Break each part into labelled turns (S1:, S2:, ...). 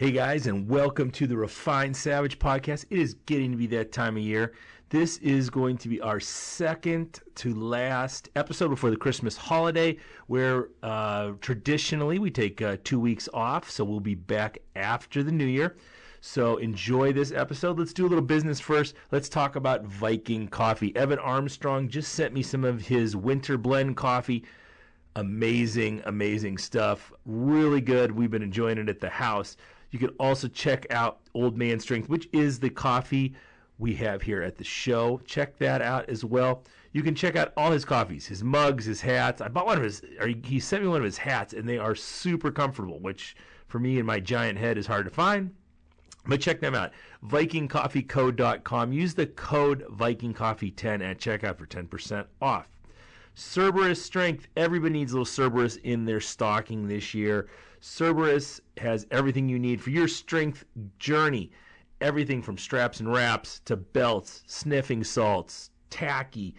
S1: Hey guys, and welcome to the Refined Savage podcast. It is getting to be that time of year. This is going to be our second to last episode before the Christmas holiday, where traditionally we take 2 weeks off, so we'll be back after the new year. So enjoy this episode. Let's do a little business first. Let's talk about Viking coffee. Evan Armstrong just sent me some of his winter blend coffee. Amazing stuff. Really good. We've been enjoying it at the house. You can also check out Old Man Strength, which is the coffee we have here at the show. Check that out as well. You can check out all his coffees, his mugs, his hats. I bought one of his, or he sent me one of his hats, and they are super comfortable, which for me and my giant head is hard to find. But check them out. VikingCoffeeCo.com. Use the code VikingCoffee10 at checkout for 10% off. Cerberus Strength. Everybody needs a little Cerberus in their stocking this year. Cerberus has everything you need for your strength journey. Everything from straps and wraps to belts, sniffing salts, tacky.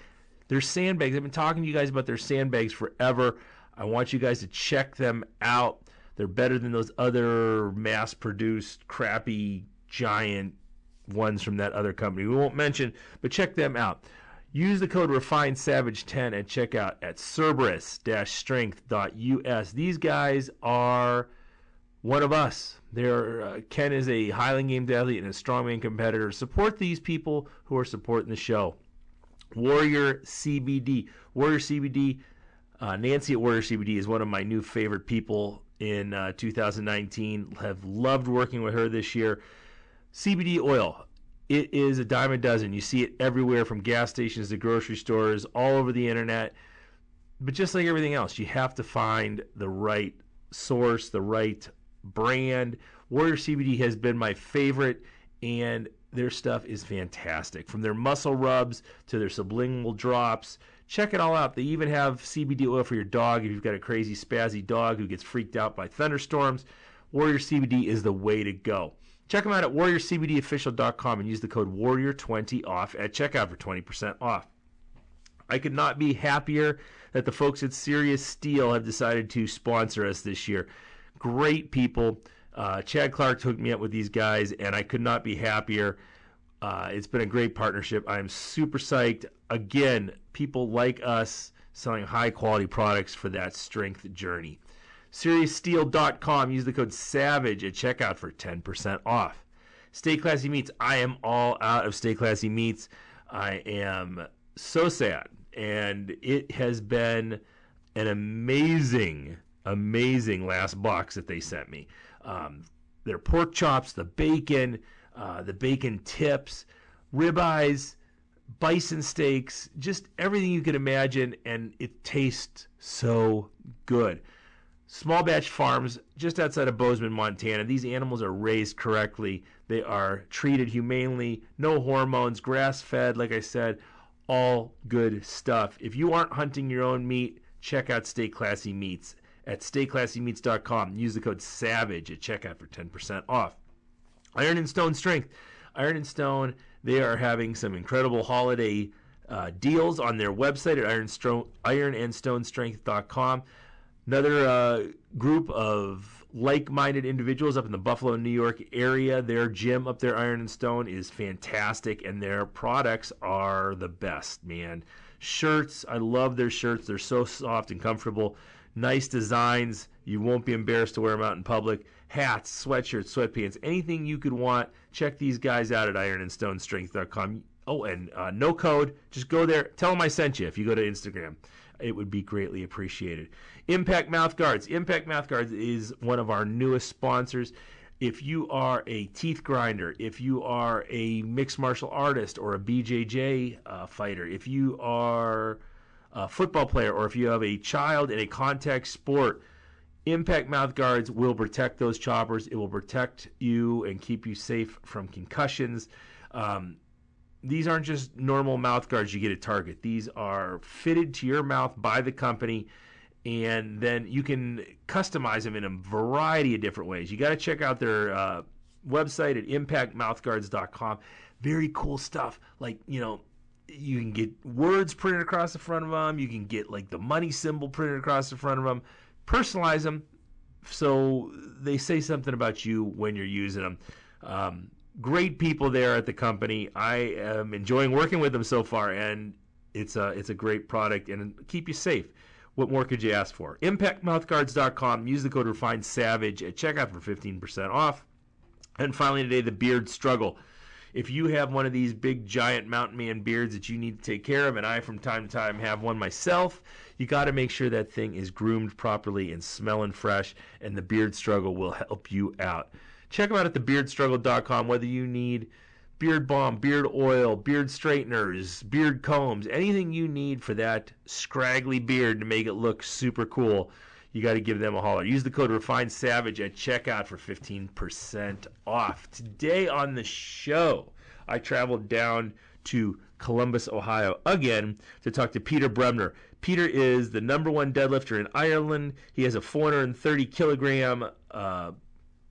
S1: Their sandbags. I've been talking to you guys about their sandbags forever. I want you guys to check them out. They're better than those other mass-produced, crappy, giant ones from that other company we won't mention, but check them out. Use the code REFINEDSAVAGE10 at checkout at Cerberus-strength.us. These guys are one of us. Ken is a Highland Games athlete and a strongman competitor. Support these people who are supporting the show. Warrior CBD. Warrior CBD. Nancy at Warrior CBD is one of my new favorite people in 2019. Have loved working with her this year. CBD oil. It is a dime a dozen. You see it everywhere from gas stations to grocery stores, all over the internet. But just like everything else, you have to find the right source, the right brand. Warrior CBD has been my favorite, and their stuff is fantastic. From their muscle rubs to their sublingual drops. Check it all out. They even have CBD oil for your dog if you've got a crazy spazzy dog who gets freaked out by thunderstorms. Warrior CBD is the way to go. Check them out at warriorcbdofficial.com and use the code WARRIOR20 off at checkout for 20% off. I could not be happier that the folks at Serious Steel have decided to sponsor us this year. Great people. Chad Clark hooked me up with these guys, and I could not be happier. It's been a great partnership. I'm super psyched. Again, people like us selling high-quality products for that strength journey. SeriousSteel.com. Use the code SAVAGE at checkout for 10% off. Stay Classy Meats. I am all out of Stay Classy Meats. I am so sad. And it has been an amazing last box that they sent me. Their pork chops, the bacon tips, ribeyes, bison steaks, just everything you could imagine, and it tastes so good. Small Batch Farms, just outside of Bozeman, Montana. These animals are raised correctly. They are treated humanely, no hormones, grass-fed, like I said, all good stuff. If you aren't hunting your own meat, check out Stay Classy Meats at stayclassymeats.com. Use the code SAVAGE at checkout for 10% off. Iron and Stone Strength. Iron and Stone, they are having some incredible holiday deals on their website at ironandstonestrength.com. Another group of like-minded individuals up in the Buffalo, New York area. Their gym up there, Iron and Stone, is fantastic, and their products are the best, man. Shirts, I love their shirts. They're so soft and comfortable. Nice designs. You won't be embarrassed to wear them out in public. Hats, sweatshirts, sweatpants, anything you could want. Check these guys out at ironandstonestrength.com. Oh, and no code. Just go there. Tell them I sent you if you go to Instagram. It would be greatly appreciated. Impact Mouthguards. Impact Mouthguards is one of our newest sponsors. If you are a teeth grinder, if you are a mixed martial artist or a BJJ fighter, if you are a football player, or if you have a child in a contact sport, Impact Mouthguards will protect those choppers. It will protect you and keep you safe from concussions. These aren't just normal mouth guards you get at Target. These are fitted to your mouth by the company, and then you can customize them in a variety of different ways. You got to check out their website at impactmouthguards.com. Very cool stuff. Like, you know, you can get words printed across the front of them. You can get like the money symbol printed across the front of them. Personalize them so they say something about you when you're using them. Great people there at the company. I am enjoying working with them so far, and it's a great product and keep you safe. What more could you ask for? ImpactMouthguards.com. Use the code RefinedSavage at checkout for 15% off. And finally today, the beard struggle. If you have one of these big, giant mountain man beards that you need to take care of, and I from time to time have one myself, you got to make sure that thing is groomed properly and smelling fresh, and the beard struggle will help you out. Check them out at thebeardstruggle.com, whether you need beard balm, beard oil, beard straighteners, beard combs, anything you need for that scraggly beard to make it look super cool, you got to give them a holler. Use the code RefinedSavage at checkout for 15% off. Today on the show, I traveled down to Columbus, Ohio again to talk to Peter Bremner. Peter is the #1 deadlifter in Ireland. He has a 430 kilogram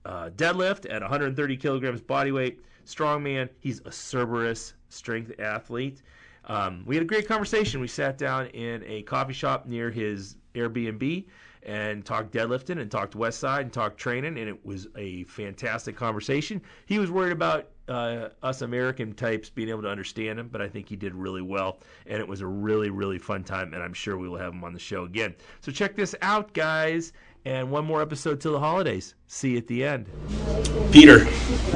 S1: deadlift at 130 kilograms body weight. Strongman. He's a Cerberus strength athlete. We had a great conversation. We sat down in a coffee shop near his Airbnb and talked deadlifting and talked Westside and talked training, and it was a fantastic conversation. He was worried about us American types being able to understand him, but I think he did really well, and it was a really, really fun time, and I'm sure we will have him on the show again. So check this out, guys, and one more episode till the holidays. See you at the end. Peter,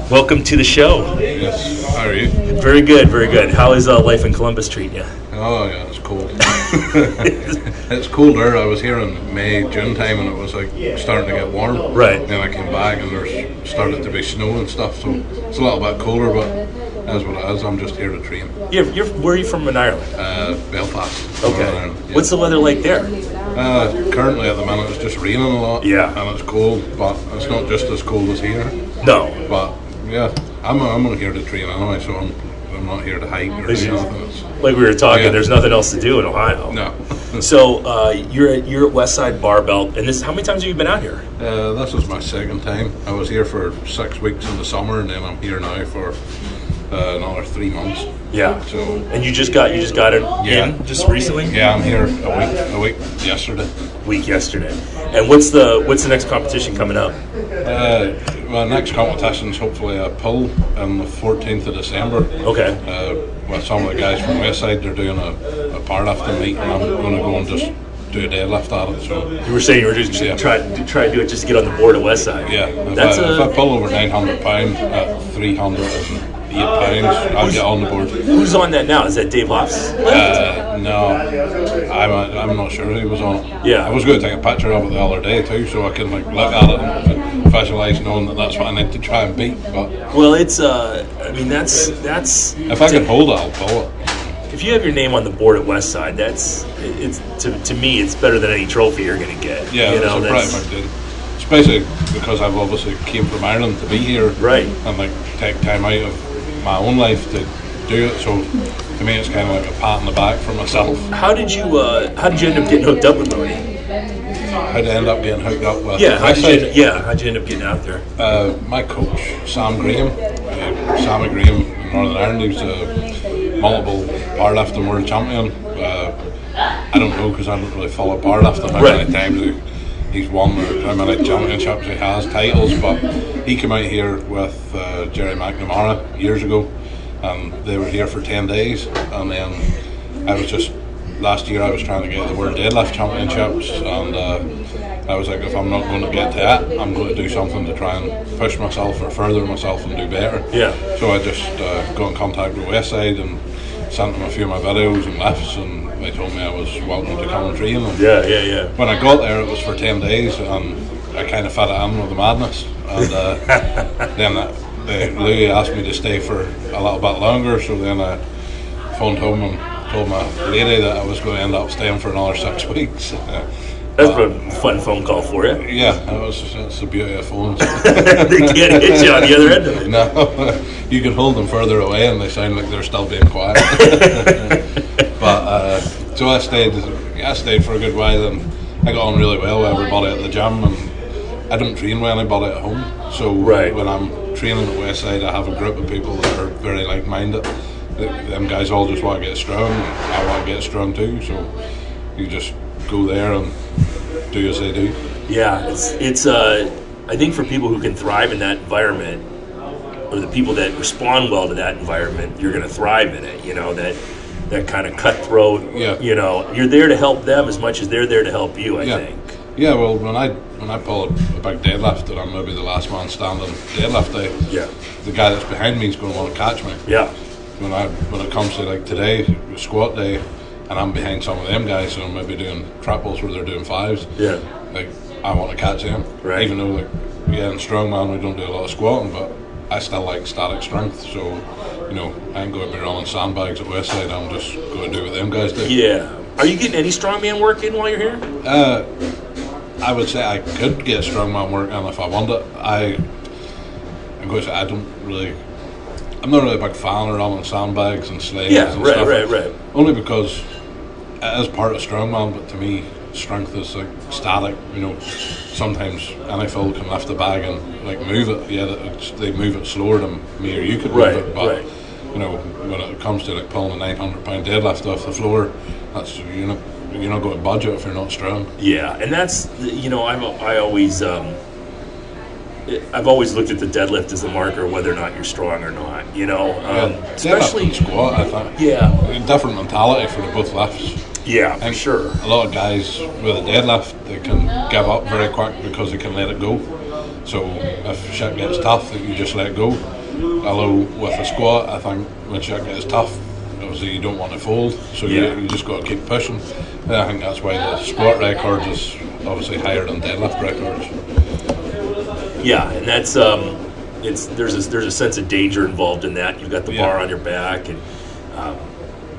S1: welcome to the show.
S2: Yes, how are you?
S1: Very good, very good. How is life in Columbus treating you?
S2: Oh yeah, it's cold. It's colder. I was here in May, June time, and it was like starting to get warm.
S1: Right.
S2: Then I came back and there's started to be snow and stuff, so it's a little bit colder, but that's what it is. I'm just here to train.
S1: Where are you from in Ireland?
S2: Belfast.
S1: Okay.
S2: Ireland, yeah.
S1: What's the weather like there?
S2: Currently at the minute it's just raining a lot.
S1: Yeah.
S2: And it's cold, but it's not just as cold as here.
S1: No.
S2: But yeah, I'm not here to train anyway, so I'm not here to hike or do nothing. It's,
S1: like we were talking,
S2: yeah.
S1: There's nothing else to do in Ohio.
S2: No.
S1: So you're at Westside Barbell, and how many times have you been out here?
S2: This is my second time. I was here for 6 weeks in the summer, and then I'm here now for another 3 months.
S1: Yeah.
S2: So.
S1: And you just got it in just recently?
S2: Yeah, I'm here a week yesterday.
S1: And what's the next competition coming up?
S2: Well, next competition's hopefully a pull on the 14th of December.
S1: Okay.
S2: With some of the guys from Westside, they're doing a powerlifting meet, and I'm going to go and just do a deadlift at it. So
S1: you were saying you were just try to do it just to get on the board at Westside.
S2: Yeah. If I pull over 900 pounds at 308 pounds, I'll get on the board.
S1: Who's on that now? Is that Dave Hoff's?
S2: No, I'm not sure who was on it.
S1: Yeah.
S2: I was going to take a picture of it the other day too, so I can look at it and visualize knowing that's what I need to try and beat. But
S1: well, it's that's
S2: if I can hold it, I'll pull it.
S1: If you have your name on the board at Westside, it's to me it's better than any trophy you're going to get.
S2: Yeah, it's a pretty big deal. Especially because I've obviously came from Ireland to be here,
S1: right?
S2: And take time out of my own life to do it. So to me, it's kind of like a pat on the back for myself. How did you end up getting hooked up with Modi?
S1: How
S2: did I end up getting hooked up with?
S1: How'd you end up getting out there?
S2: My coach, Sammy Graham in Northern Ireland, he's a multiple powerlifting world champion. I don't know because I don't really follow powerlifting how many times he's won or how many championships he has, titles, but he came out here with Jerry McNamara years ago, and they were here for 10 days, and then last year I was trying to get the World Deadlift Championships, and I was like, if I'm not going to get to that, I'm going to do something to try and push myself or further myself and do better.
S1: Yeah.
S2: So I just got in contact with Westside and sent them a few of my videos and lifts, and they told me I was welcome to come and train them.
S1: Yeah.
S2: When I got there, it was for 10 days, and I kind of fit it in with the madness. And then Louis asked me to stay for a little bit longer, so then I phoned home and told my lady that I was going to end up staying for another 6 weeks.
S1: That's a fun phone call for you.
S2: Yeah, that's the beauty of phones.
S1: They can't hit you on the other end of it.
S2: No, you can hold them further away and they sound like they're still being quiet. But so I stayed for a good while, and I got on really well with everybody at the gym, and I don't train with anybody at home. So when I'm training at Westside, I have a group of people that are very like-minded. Them guys all just want to get strong. I want to get strong too. So you just go there and do as they do.
S1: Yeah, it's
S3: I think for people who can thrive in that environment, or the people that respond well to that environment, you're going to thrive in it. You know, that kind of cutthroat.
S2: Yeah.
S3: You know, you're there to help them as much as they're there to help you. I think.
S2: Yeah. Well, when I pull a big deadlift and I'm maybe the last man standing deadlift day, the guy that's behind me is going to want to catch me.
S3: Yeah.
S2: When it comes to like today, squat day, and I'm behind some of them guys who are maybe doing triples where they're doing fives.
S3: Yeah.
S2: Like I want to catch them.
S3: Right.
S2: Even though like in strongman we don't do a lot of squatting, but I still like static strength. So you know I ain't going to be rolling sandbags at Westside. I'm just going to do what them guys do.
S3: Yeah. Are you getting any strongman work in while you're here?
S2: I would say I could get strongman work in if I wanted. I'm going to say I'm not really a big fan of rolling sandbags and sleighs and stuff.
S3: Right.
S2: Only because it is part of strongman, but to me, strength is like static. You know, sometimes any fellow can lift the bag and like move it. Yeah, they move it slower than me or you could move it. But you know, when it comes to like pulling a 900-pound deadlift off the floor, that's you're not going to budget if you're not strong.
S3: Yeah, and that's I've always looked at the deadlift as a marker of whether or not you're strong or not. You know, especially
S2: deadlift and squat. I think.
S3: Yeah,
S2: different mentality for the both lifts.
S3: Yeah, for sure.
S2: A lot of guys with a deadlift, they can give up very quick because they can let it go. So if shit gets tough, you just let go. Although with a squat, I think when shit gets tough, obviously you don't want to fold, so you just got to keep pushing. And I think that's why the squat record is obviously higher than deadlift records.
S3: Yeah, and that's there's a sense of danger involved in that. You've got the bar on your back, and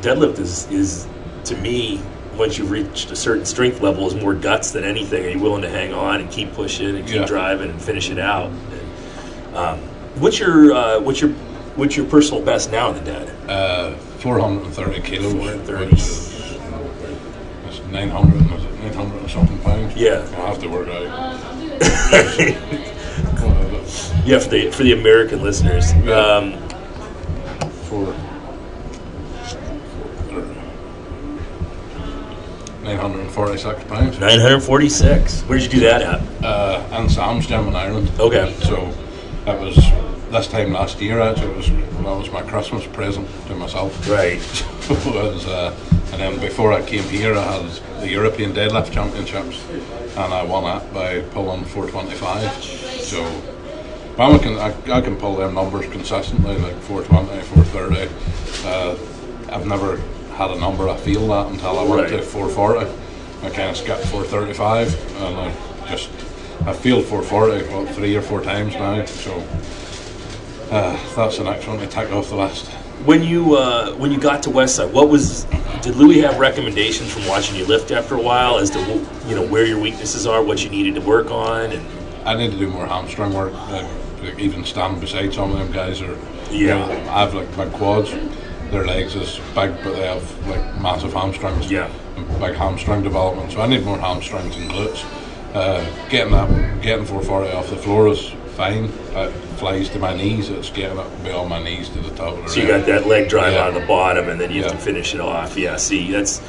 S3: deadlift is to me, once you've reached a certain strength level, is more guts than anything. Are you willing to hang on and keep pushing and keep driving and finish it out? And, what's your personal best now in the dead?
S2: 430 kilos.
S3: 430.
S2: It's 900 and something pounds.
S3: Yeah.
S2: I'll have to work out.
S3: Yeah, for the American listeners.
S2: Yeah. 946 pounds.
S3: 946. Where'd you do that at?
S2: In Sam's gym in Ireland.
S3: Okay.
S2: So it was this time last year. Actually, that was my Christmas present to myself.
S3: Right.
S2: So it was, and then before I came here, I had the European Deadlift Championships, and I won that by pulling 425. So I can pull them numbers consistently, like 420, 430. I've never had a number I feel that until I went to 440. I kind of skipped 435, and I feel 440 3 or 4 times now. So that's the next one to tick off the list.
S3: When you got to Westside, did Louis have recommendations from watching you lift after a while as to where your weaknesses are, what you needed to work on? And
S2: I need to do more hamstring work. Like even standing beside some of them guys are. I have like big quads. Their legs is big, but they have like massive hamstrings.
S3: Yeah.
S2: And big hamstring development. So I need more hamstrings and glutes. Getting 440 off the floor is fine. It flies to my knees. It's getting up beyond my knees to the top of the
S3: So you got that leg drive on the bottom, and then you have to finish it off. Yeah, see, that's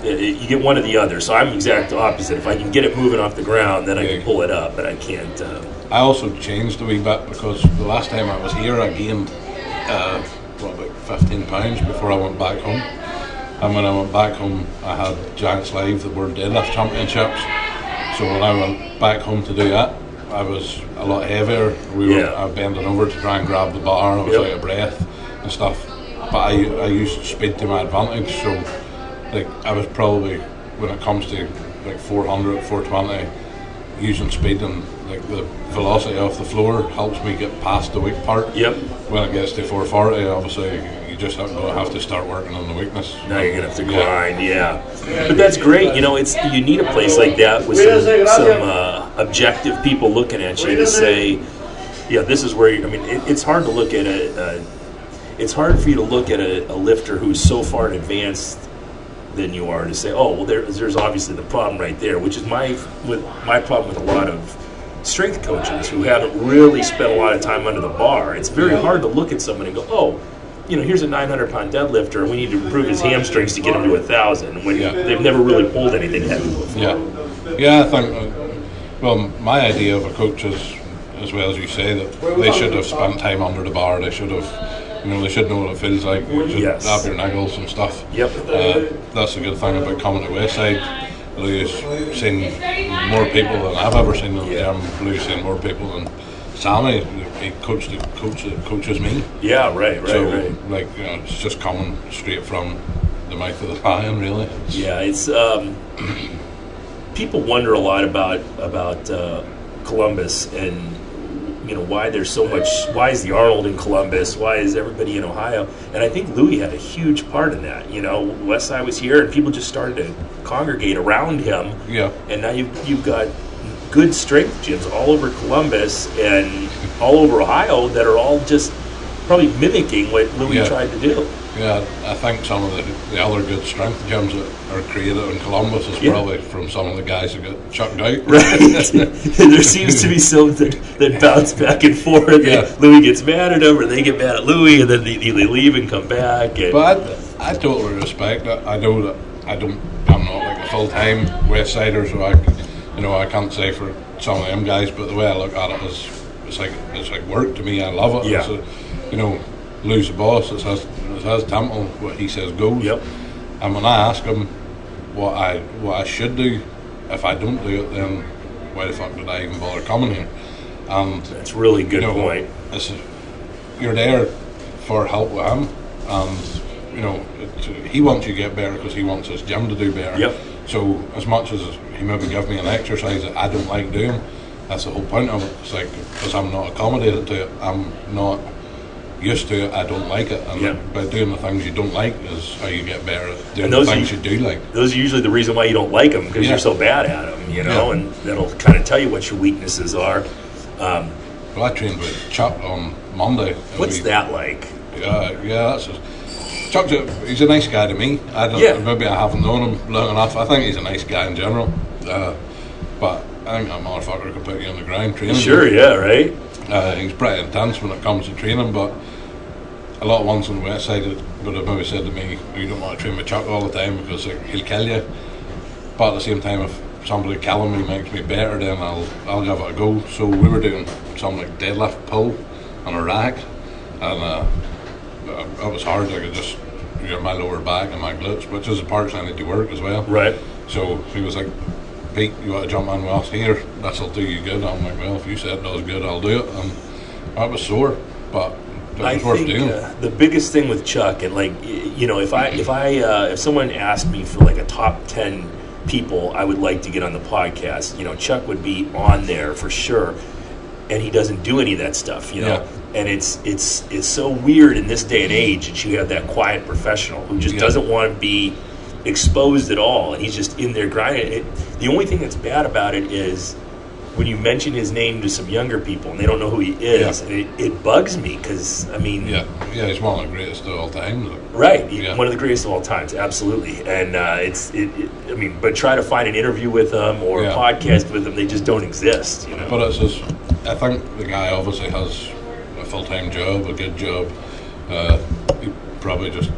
S3: you get one or the other. So I'm the exact opposite. If I can get it moving off the ground, then I can pull it up, but I can't.
S2: I also changed a wee bit because the last time I was here, I gained about 15 pounds before I went back home. And when I went back home, I had Giants Live, the World Deadlift Championships. So when I went back home to do that, I was a lot heavier. I was bending over to try and grab the bar. I was out of breath and stuff. But I used speed to my advantage. So like I was probably, when it comes to like 400, 420, using speed and like the velocity off the floor helps me get past the weak part.
S3: Yep.
S2: When it gets to 440, obviously you just have to start working on the weakness.
S3: Now you're gonna have to grind, But that's great. You need a place like that with some objective people looking at you to say, this is where it's hard to look at it's hard for you to look at a lifter who's so far in advance than you are to say, there's obviously the problem right there, which is my problem with a lot of strength coaches who haven't really spent a lot of time under the bar. It's very hard to look at someone and go, here's a 900-pound deadlifter, and we need to improve his hamstrings to get him to 1,000 when they've never really pulled anything heavy before.
S2: Yeah, I think Well, my idea of a coach is, as well as you say, that they should have spent time under the bar. They should have, they should know what it feels like. You should have your niggles and stuff.
S3: Yep.
S2: That's the good thing about coming to Westside. Lou's seen more people than I've ever seen in the gym. Lou's seen more people than Sammy. He coaches me.
S3: Yeah, right.
S2: So, like, it's just coming straight from the mouth of the lion, really.
S3: Yeah, it's people wonder a lot about Columbus and why there's so much. Why is the Arnold in Columbus? Why is everybody in Ohio? And I think Louis had a huge part in that. Westside was here, and people just started to congregate around him.
S2: Yeah.
S3: And now you've got good strength gyms all over Columbus and all over Ohio that are all just probably mimicking what Louis tried to do.
S2: Yeah, I think some of the other good strength gyms that are created in Columbus is probably from some of the guys that got chucked out.
S3: Right. There seems to be some that bounce back and forth.
S2: Yeah.
S3: Louis gets mad at them, or they get mad at Louis, and then they leave and come back.
S2: But I totally respect that. I know that I'm not like a full-time Westsider, so I can't say for some of them guys, but the way I look at it is it's like work to me. I love it.
S3: Yeah.
S2: Lou's the boss. It's his temple. What he says goes.
S3: Yep.
S2: And when I ask him what I should do, if I don't do it, then why the fuck did I even bother coming here? And
S3: that's a really good point.
S2: You're there for help with him, and he wants you to get better because he wants his gym to do better.
S3: Yep.
S2: So as much as he maybe give me an exercise that I don't like doing, that's the whole point of it. It's like, because I'm not accommodated to it, I'm not used to it, I don't like it, and by doing the things you don't like is how you get better at doing the things you do like.
S3: Those are usually the reason why you don't like them, because you're so bad at them, and that'll kind of tell you what your weaknesses are.
S2: Well, I trained with Chuck on Monday.
S3: What's that like?
S2: That's Chuck's he's a nice guy to me. Maybe I haven't known him long enough. I think he's a nice guy in general, but I think that motherfucker could put you on the ground training.
S3: Sure, yeah, right.
S2: He's pretty intense when it comes to training, but a lot of ones on the west side would have maybe said to me, you don't want to train with Chuck all the time because he'll kill you. But at the same time, if somebody killing me makes me better, then I'll give it a go. So we were doing something like deadlift pull on a rack, and it was hard. I could just my lower back and my glutes, which is the parts I need to work as well.
S3: Right.
S2: So he was like, Pete, you want to jump in with us here? This'll do you good. I'm like, well, if you said it does good, I'll do it. And I was sore, but it was worth doing.
S3: The biggest thing with Chuck, and if someone asked me for like a top 10 people I would like to get on the podcast, Chuck would be on there for sure. And he doesn't do any of that stuff, And it's so weird in this day and age that you have that quiet professional who just doesn't want to be exposed at all, and he's just in there grinding. The only thing that's bad about it is when you mention his name to some younger people and they don't know who he is, and it bugs me because
S2: he's one of the greatest of all time.
S3: Right, one of the greatest of all times, absolutely. And but try to find an interview with him or a podcast with him, they just don't exist.
S2: But it's just, I think the guy obviously has a full-time job, a good job. He probably just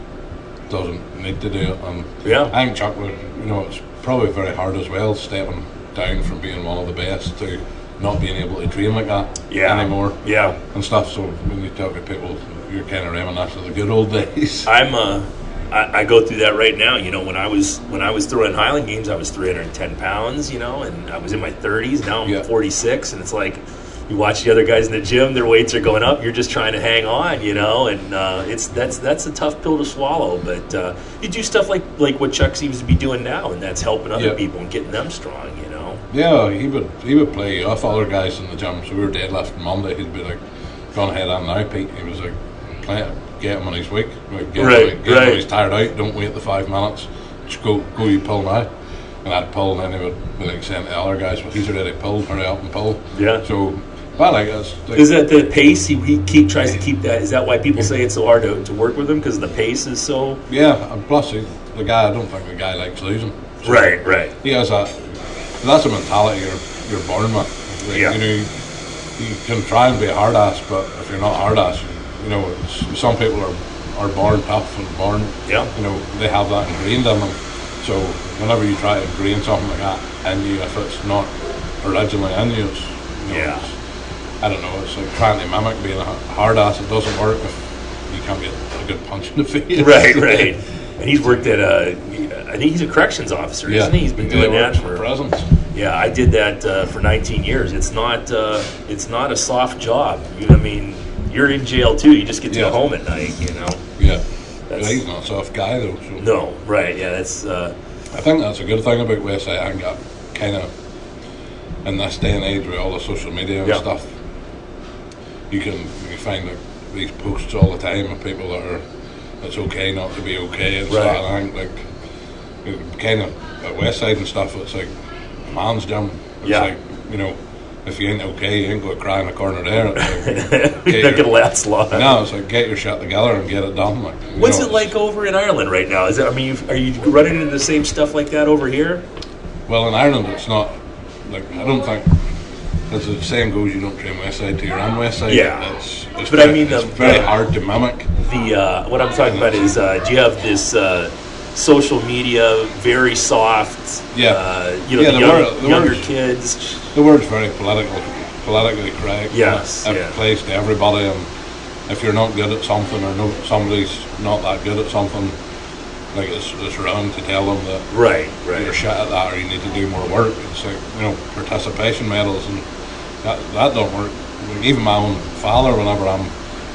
S2: doesn't need to do it, and I think Chuck would, it's probably very hard as well stepping down from being one of the best to not being able to train like that anymore and stuff. So when you talk to people, you're kind of reminiscing of the good old days.
S3: I go through that right now. When I was throwing Highland Games, I was 310 pounds, and I was in my 30s. Now I'm 46, and it's like you watch the other guys in the gym, their weights are going up. You're just trying to hang on, and that's a tough pill to swallow. But you do stuff like what Chuck seems to be doing now, and that's helping other people and getting them strong,
S2: Yeah, he would play off other guys in the gym. So we were deadlifting Monday. He'd be like, "Go ahead on now, Pete." He was like, "Get him when he's weak. Get him when he's tired out. Don't wait the 5 minutes. Just go. You pull now." And I'd pull, and then he would be like saying to the other guys, "Well, he's already pulled. Hurry up and pull." Yeah. So. But
S3: is that the pace he tries to keep that? Is that why people say it's so hard to work with him, because the pace is so?
S2: Yeah, and plus the guy, I don't think the guy likes losing.
S3: So right.
S2: He has that's a mentality you're born with. You can try and be a hard ass, but if you're not a hard ass, some people are born tough and born. They have that ingrained in them. So whenever you try to ingrain something like that in you, if it's not originally in you.
S3: Yeah.
S2: I don't know, it's like trying to mimic being a hard ass. It doesn't work if you can't get a good punch in the face.
S3: Right. And he's worked at I think he's a corrections officer, isn't he? He's been doing that for
S2: prisons.
S3: Yeah, I did that for 19 years. It's not a soft job. I mean, you're in jail too. You just get to go home at night, you know.
S2: Yeah. He's not a soft guy though. So.
S3: No, right? Yeah, that's.
S2: I think that's a good thing about Westside. I think that kind of in this day and age with all the social media and stuff, you find like these posts all the time of people that are it's okay not to be okay and stuff. And I think like kind of at Westside and stuff, it's like a man's gym. It's like, you know, if you ain't okay, you ain't going to cry in a corner there. It's like,
S3: you're not going to last long.
S2: No, it's like get your shit together and get it done. Like,
S3: what's it like over in Ireland right now? Is it? I mean, are you running into the same stuff like that over here?
S2: Well, in Ireland, it's not like I don't think. As the saying goes, you don't train Westside till you're on Westside.
S3: Yeah,
S2: it's
S3: but
S2: very,
S3: I mean,
S2: it's very hard to mimic.
S3: What I'm talking about is, do you have this social media very soft?
S2: Yeah,
S3: you know, the younger kids.
S2: The word's very politically correct.
S3: Yes,
S2: it plays to everybody, and if you're not good at something or somebody's not that good at something, like it's wrong to tell them that you're shit at that or you need to do more work. It's like, you know, participation medals and that don't work. Like, even my own father, when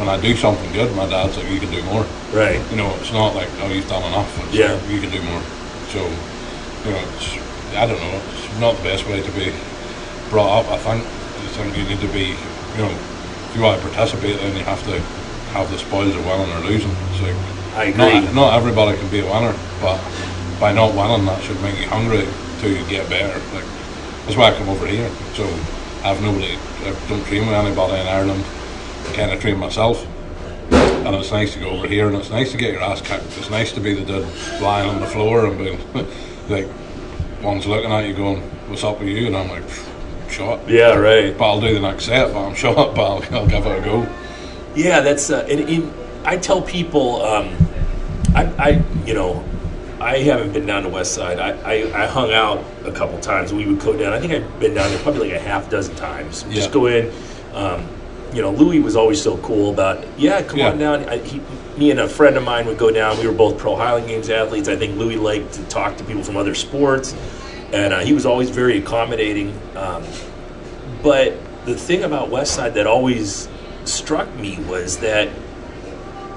S2: I do something good, my dad's like, you can do more.
S3: Right.
S2: You know, it's not like, oh, you've done enough. It's like, you can do more. So, you know, I don't know, it's not the best way to be brought up. I think you need to be, you know, if you want to participate, then you have to have the spoils of winning or losing. It's like,
S3: I agree.
S2: Not everybody can be a winner, but by not winning, that should make you hungry to get better. Like, that's why I come over here. So I don't train with anybody in Ireland. I kind of train myself. And it's nice to go over here, and it's nice to get your ass kicked. It's nice to be the dude lying on the floor and being like, one's looking at you going, what's up with you? And I'm like, shot.
S3: Yeah, right.
S2: But I'll do the next set, but I'm shot, but I'll give it a go.
S3: Yeah, that's, I tell people, I haven't been down to Westside. I hung out a couple times. We would go down. I think I've been down there probably like a half dozen times.
S2: Yeah.
S3: Just go in. Louis was always so cool about, come on down. Me and a friend of mine would go down. We were both pro Highland Games athletes. I think Louis liked to talk to people from other sports. And he was always very accommodating. But the thing about Westside that always struck me was that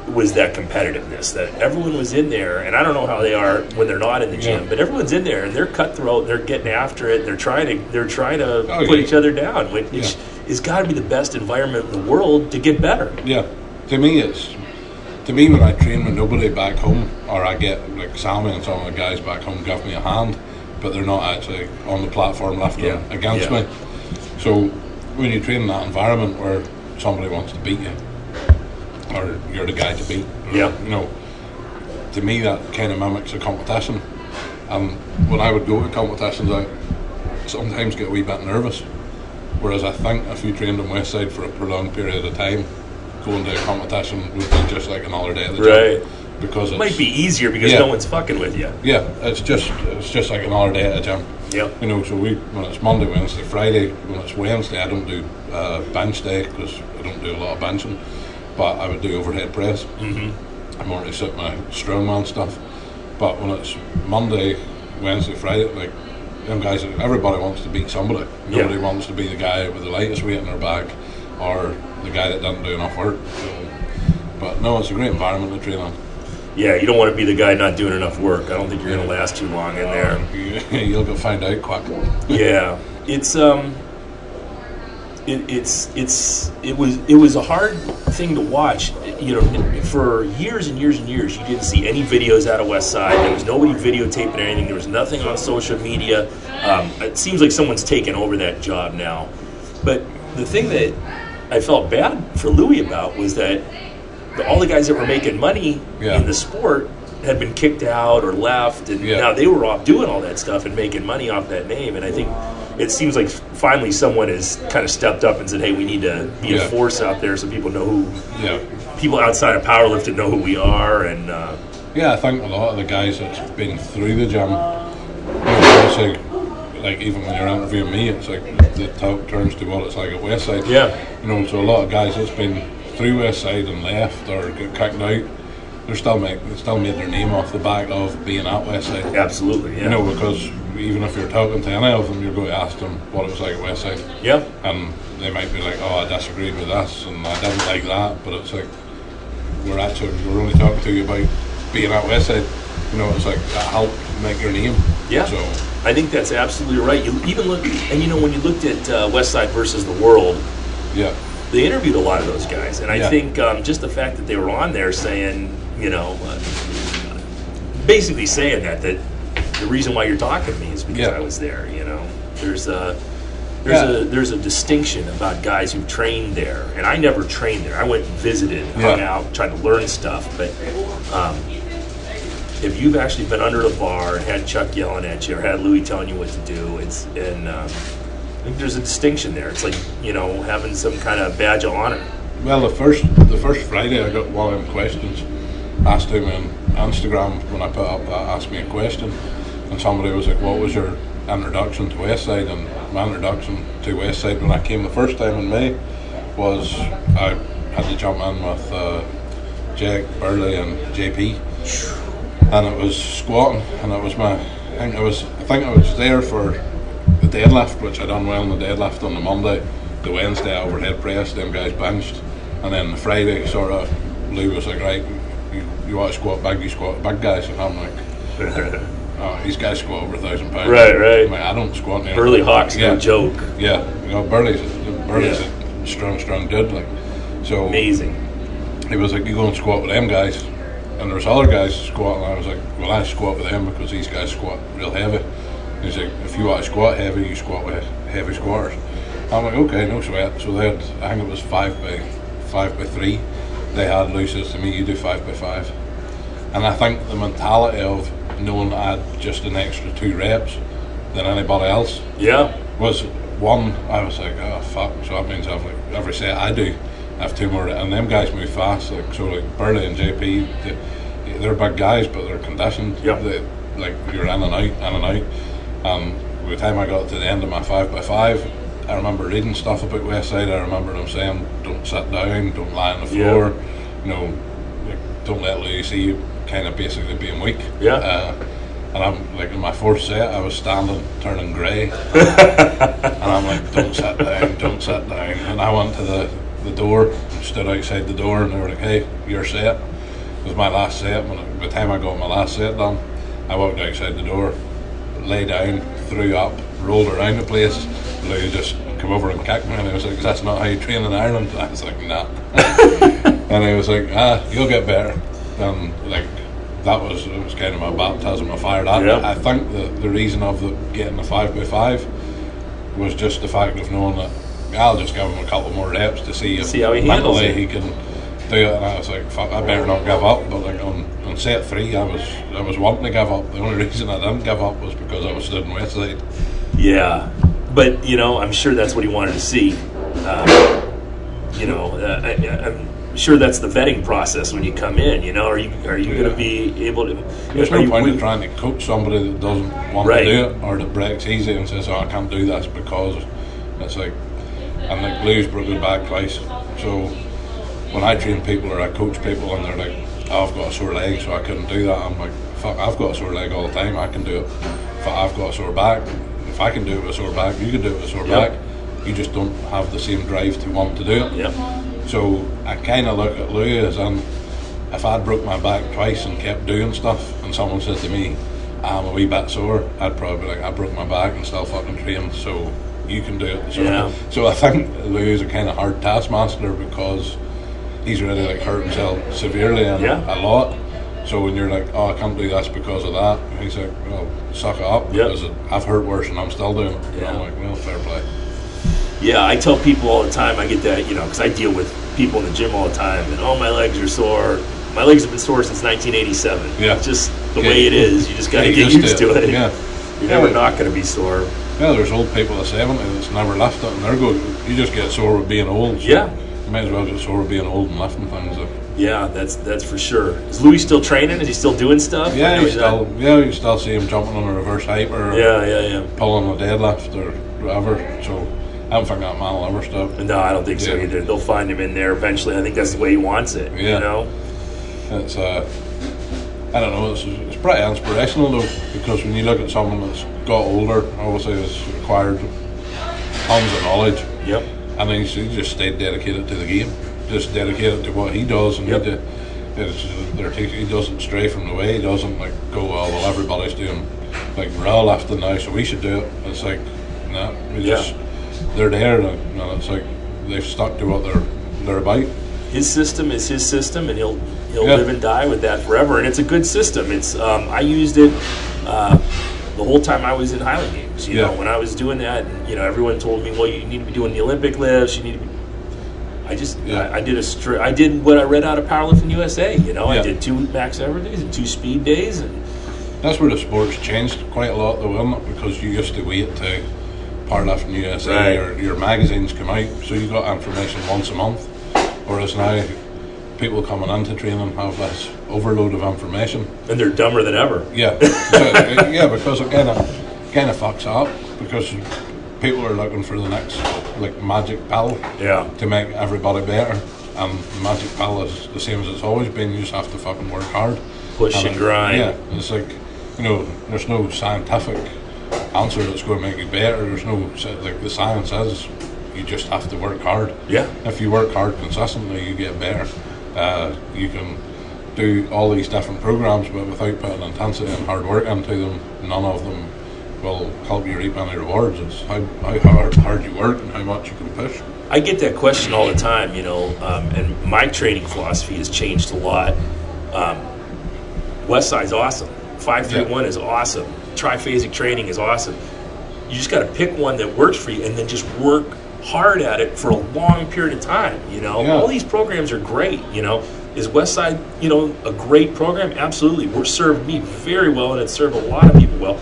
S3: competitiveness, that everyone was in there, and I don't know how they are when they're not in the gym, but everyone's in there and they're cutthroat, they're getting after it, they're trying to put each other down, which is got to be the best environment in the world to get better.
S2: Yeah, to me when I train with nobody back home, or I get like Sammy and some of the guys back home give me a hand, but they're not actually on the platform lifting against me. So when you train in that environment where somebody wants to beat you, or you're the guy to beat. You know, to me that kind of mimics a competition. And when I would go to competitions, I sometimes get a wee bit nervous. Whereas I think if you trained in Westside for a prolonged period of time, going to a competition would be just like another day at the gym. Because it
S3: might be easier because no one's fucking with you.
S2: Yeah, it's just like another day at a gym.
S3: Yep.
S2: You know, so when it's Monday, Wednesday, Friday, when it's Wednesday, I don't do bench day because I don't do a lot of benching. But I would do overhead press. Mm-hmm. I'm already set my strongman stuff. But when it's Monday, Wednesday, Friday, like them guys, everybody wants to beat somebody. Nobody wants to be the guy with the lightest weight in their bag or the guy that doesn't do enough work. So, but no, it's a great environment to train on.
S3: Yeah, you don't want to be the guy not doing enough work. I don't think you're going to last too long in there.
S2: You'll go find out quick.
S3: Yeah, it was a hard thing to watch. You know, for years and years and years, you didn't see any videos out of Westside. There was nobody videotaping anything. There was nothing on social media. It seems like someone's taken over that job now. But the thing that I felt bad for Louis about was that all the guys that were making money in the sport had been kicked out or left, and now they were off doing all that stuff and making money off that name. And I think it seems like finally someone has kind of stepped up and said, hey, we need to be a force out there so people know who, people outside of powerlifting know who we are. And I
S2: think a lot of the guys that's been through the gym, obviously like even when you're interviewing me, it's like the talk turns to what it's like at Westside.
S3: Yeah.
S2: You know, so a lot of guys that's been through Westside and left or get kicked out, they still made their name off the back of being at Westside.
S3: Absolutely, yeah.
S2: You know, because even if you're talking to any of them, you're going to ask them what it was like at Westside.
S3: Yeah.
S2: And they might be like, oh, I disagreed with this and I didn't like that, but it's like we're only talking to you about being at Westside. You know, it's like that helped make your name.
S3: Yeah.
S2: So
S3: I think that's absolutely right. You even look, and you know, when you looked at Westside versus the World,
S2: yeah,
S3: they interviewed a lot of those guys, and I
S2: Yeah.
S3: think just the fact that they were on there saying, you know, basically saying that the reason why you're talking to me is because
S2: Yeah.
S3: I was there. You know, there's
S2: Yeah.
S3: there's a distinction about guys who trained there, and I never trained there. I went and visited, hung
S2: Yeah.
S3: out, tried to learn stuff, but. If you've actually been under the bar and had Chuck yelling at you or had Louis telling you what to do, I think there's a distinction there. It's like, you know, having some kind of badge of honor.
S2: well, the first Friday I got one of them questions asked him on Instagram when I put up that asked me a question, and somebody was like, what was your introduction to Westside? And my introduction to Westside when I came the first time in May was I had to jump in with Jake, Burley and JP, and it was squatting, and it was I think I was there for the deadlift, which I done well in the deadlift on the Monday. The Wednesday I overhead press, them guys benched, and then the Friday sort of Lou was like, right, you want to squat big, you squat big guys, and I'm like, oh, these guys squat over 1,000 pounds.
S3: Right.
S2: I'm like, I don't squat anymore.
S3: Burley Hawk's no joke.
S2: Yeah, you know, Burley's a strong dude, like, so
S3: Amazing.
S2: he was like, you go and squat with them guys. And there was other guys squatting, and I was like, well, I squat with them because these guys squat real heavy. He's like, if you want to squat heavy, you squat with heavy squatters. I'm like, okay, no sweat. So they had, I think it was 5 by 3. They had Lou says to me, you do 5 by 5. And I think the mentality of knowing I had just an extra 2 reps than anybody else
S3: Yeah.
S2: was one. I was like, oh fuck. So that means I've like every set I do, I have 2 more, and them guys move fast. Like so, like Burley and JP, they're big guys, but they're conditioned.
S3: Yep.
S2: Like you're in and out. And by the time I got to the end of my 5 by 5, I remember reading stuff about Westside. I remember them saying, don't sit down, don't lie on the floor, you know, like, don't let Louis see you kind of basically being weak.
S3: Yeah.
S2: And I'm like in my 4th set, I was standing, turning grey, and I'm like, don't sit down. And I went to the door, stood outside the door, and they were like, hey, your set. It was my last set. By the time I got my last set done, I walked outside the door, lay down, threw up, rolled around the place. Louis just come over and kicked me, and he was like, that's not how you train in Ireland. And I was like, nah. And he was like, you'll get better. And like, it was kind of my baptism of fire. I think the reason of getting the 5 by 5 was just the fact of knowing that I'll just give him a couple more reps to see
S3: how he handles it.
S2: He can do it. And I was like, fuck, I better not give up. But like on set 3, I was wanting to give up. The only reason I didn't give up was because I was stood in Westside.
S3: Yeah. But, you know, I'm sure that's what he wanted to see. You know, I'm sure that's the vetting process when you come in. You know, are you going to be able to?
S2: There's no point in trying to coach somebody that doesn't want to do it, or that breaks easy and says, "Oh, I can't do this because." It's like, and like Lou's broke his back twice. So when I train people or I coach people and they're like, oh, "I've got a sore leg, so I couldn't do that," I'm like, "Fuck, I've got a sore leg all the time. I can do it. If I've got a sore back, if I can do it with a sore back, you can do it with a sore back. You just don't have the same drive to want to do it."
S3: Yep.
S2: So I kind of look at Louis as if I'd broke my back twice and kept doing stuff, and someone said to me, "I'm a wee bit sore," I'd probably be like, "I broke my back and still fucking train, so you can do it." So I think Louis is a kind of hard taskmaster because he's really like hurt himself severely and a lot. So when you're like, "Oh, I can't do this because of that," he's like, "Well, suck it up because I've hurt worse and I'm still doing it." And I'm like, "Well, fair play."
S3: Yeah, I tell people all the time, I get that, you know, because I deal with people in the gym all the time, and my legs are sore. My legs have been sore since 1987.
S2: Yeah.
S3: It's just the way it is. You just got to get used to it.
S2: Yeah.
S3: You're never not going to be sore.
S2: Yeah, there's old people at 70 that's never left it, and they're good. You just get sore with being old. So, I Might as well get sore being old and lifting things.
S3: Yeah, that's for sure. Is Louis still training? Is he still doing stuff?
S2: Yeah, you still see him jumping on a reverse hyper. Or pulling a deadlift or whatever. So I don't think that man will ever stop.
S3: No, I don't think so either. They'll find him in there eventually. I think that's the way he wants it.
S2: Yeah.
S3: You know?
S2: It's I don't know, it's pretty inspirational though, because when you look at someone that's got older, obviously has acquired tons of knowledge.
S3: Yep.
S2: And he just stayed dedicated to the game, just dedicated to what he does, and he doesn't stray from the way. He doesn't like go, oh, well, everybody's doing like raw lifting now, so we should do it. It's like, nah, they're there, and it's like they've stuck to what they're about.
S3: His system is his system, and he'll live and die with that forever. And it's a good system. It's I used it the whole time I was in Highland Games. You know, when I was doing that, everyone told me, well, you need to be doing the Olympic lifts. You need to be. I did what I read out of Powerlifting USA. I did 2 max effort days and 2 speed days, and
S2: that's where the sport's changed quite a lot, though, isn't it? Because you used to wait to Powerlifting USA or your magazines come out, so you got information once a month. Whereas now, people coming into training have this overload of information,
S3: and they're dumber than ever.
S2: Yeah, because it kind of fucks up, because people are looking for the next like magic pill to make everybody better, and the magic pill is the same as it's always been. You just have to fucking work hard,
S3: push and grind.
S2: Yeah, it's like there's no scientific answer that's going to make you better. There's no like the science is. You just have to work hard. Yeah. If you work hard consistently, you get better. You can do all these different programs, but without putting intensity and hard work into them, none of them will help you reap any rewards. It's how hard you work and how much you can push.
S3: I get that question all the time, and my training philosophy has changed a lot. Westside's awesome. 531 is awesome. Triphasic training is awesome. You just got to pick one that works for you, and then just work hard at it for a long period of time. All these programs are great. Is Westside a great program? Absolutely. It served me very well, and it served a lot of people well.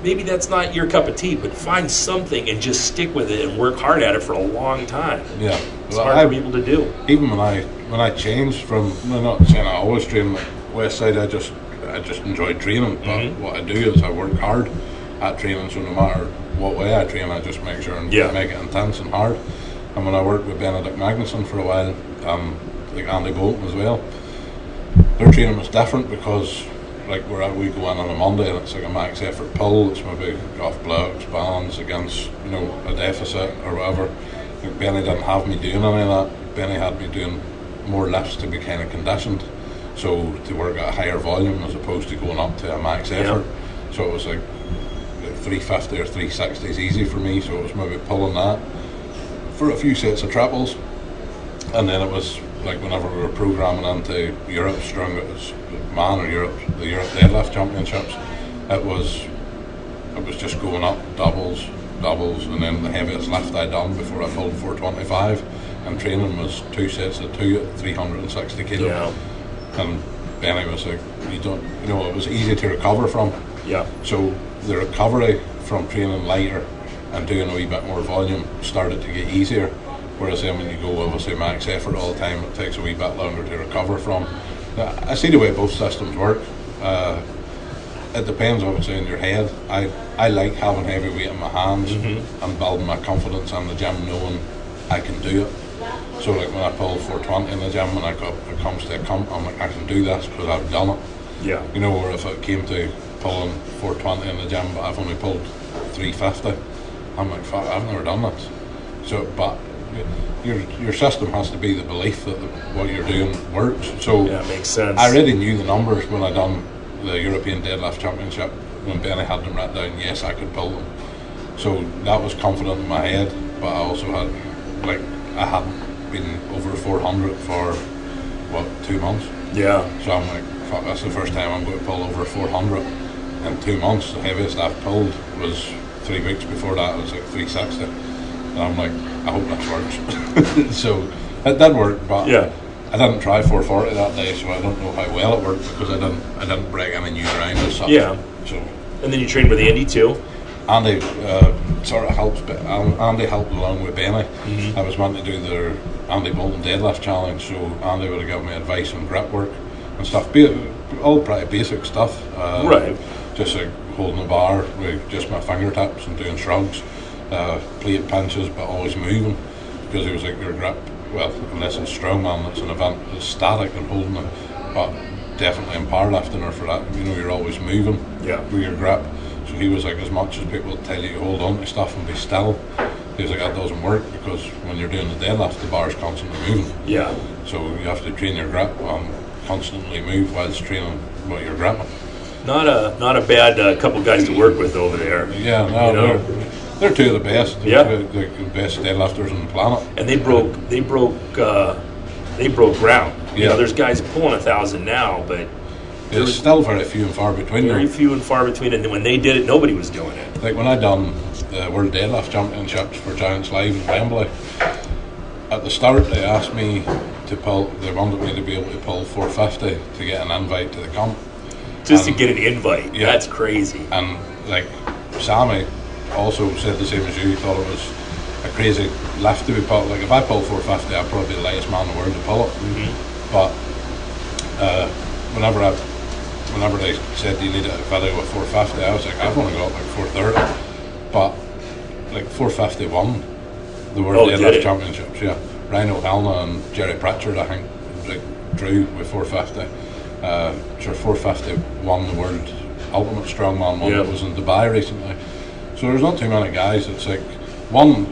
S3: Maybe that's not your cup of tea, but find something and just stick with it and work hard at it for a long time.
S2: Yeah,
S3: it's hard for people to do.
S2: Even when I changed from, I'm not saying I always train like Westside, I just enjoy training, but what I do is I work hard at training, so no matter what way I train, I just make sure and make it intense and hard. And when I worked with Benedict Magnuson for a while, like Andy Bolton as well, their training was different, because like we go in on a Monday and it's like a max effort pull, it's maybe off blocks, bands against a deficit or whatever. Like Benny didn't have me doing any of that. Benny had me doing more lifts to be kind of conditioned, so to work at a higher volume as opposed to going up to a max effort. So it was like 350 or 360 is easy for me, so it was maybe pulling that for a few sets of triples, and then it was like whenever we were programming into Europe's strongest man or the Europe deadlift championships, it was just going up doubles, and then the heaviest lift I done before I pulled 425, and training was 2 sets of 2 at 360 kilo. And Benny was like, it was easy to recover from. So the recovery from training lighter and doing a wee bit more volume started to get easier, whereas then when you go obviously max effort all the time, it takes a wee bit longer to recover from. I see the way both systems work. It depends obviously in your head. I like having heavy weight in my hands and building my confidence in the gym, knowing I can do it. So like when I pull 420 in the gym, when it comes to a comp, I'm like, I can do this because I've done it. Or if it came to pulling 420 in the gym but I've only pulled 350, I'm like, fuck, I've never done this. So, but your system has to be the belief that what you're doing works. So
S3: it makes sense.
S2: I already knew the numbers when I done the European Deadlift Championship. When Benny had them written down, yes, I could pull them. So that was confident in my head, but I also had, like, I hadn't been over 400 for 2 months. So I'm like, fuck, that's the first time I'm going to pull over 400 in 2 months. The heaviest I've pulled was 3 weeks before that. It was like 360, and I'm like, I hope this works. So it did work, but I didn't try 440 that day, so I don't know how well it worked, because I didn't break any new ground as such. So
S3: and then you trained with Andy too.
S2: Andy sort of helps, but Andy helped along with Benny. I was meant to do their Andy Bolton deadlift challenge, so Andy would have given me advice on grip work and stuff, all pretty basic stuff.
S3: Right.
S2: Just like holding the bar with just my fingertips and doing shrugs, plate pinches, but always moving, because he was like, your grip, well, unless it's strongman, that's an event, it's static and holding it, but definitely in powerlifting or for that, you're always moving with your grip. So he was like, as much as people tell you to hold on to stuff and be still, he was like, that doesn't work, because when you're doing the deadlift, the bar is constantly moving.
S3: Yeah.
S2: So you have to train your grip and constantly move whilst training what you're gripping.
S3: Not a bad couple guys to work with over there.
S2: Yeah, no, they're two of the best.
S3: Yeah.
S2: The best deadlifters on the planet.
S3: And they broke ground.
S2: Yeah.
S3: There's guys pulling 1,000 now, but
S2: It's still very few and far between.
S3: Very few and far between, and when they did it, nobody was doing it.
S2: Like when I done the World Deadlift Championships for Giants Live in Wembley, at the start they asked me to pull, they wanted me to be able to pull 450 to get an invite to the comp.
S3: Just to get an invite,
S2: yeah.
S3: That's crazy.
S2: And like Sammy also said the same as you, thought it was a crazy lift to be pulled. Like if I pull 450, I'd probably be the lightest man in the world to pull it. Mm-hmm. But whenever they said you need a video with 450, I was like, I've only got like 430. But like 450 won the World Deadlift Championships, yeah. Rhino Helna and Jerry Pritchard, I think, like drew with 450. Sure, 450 won the World Ultimate Strongman one that was in Dubai recently. So there's not too many guys that's like, one,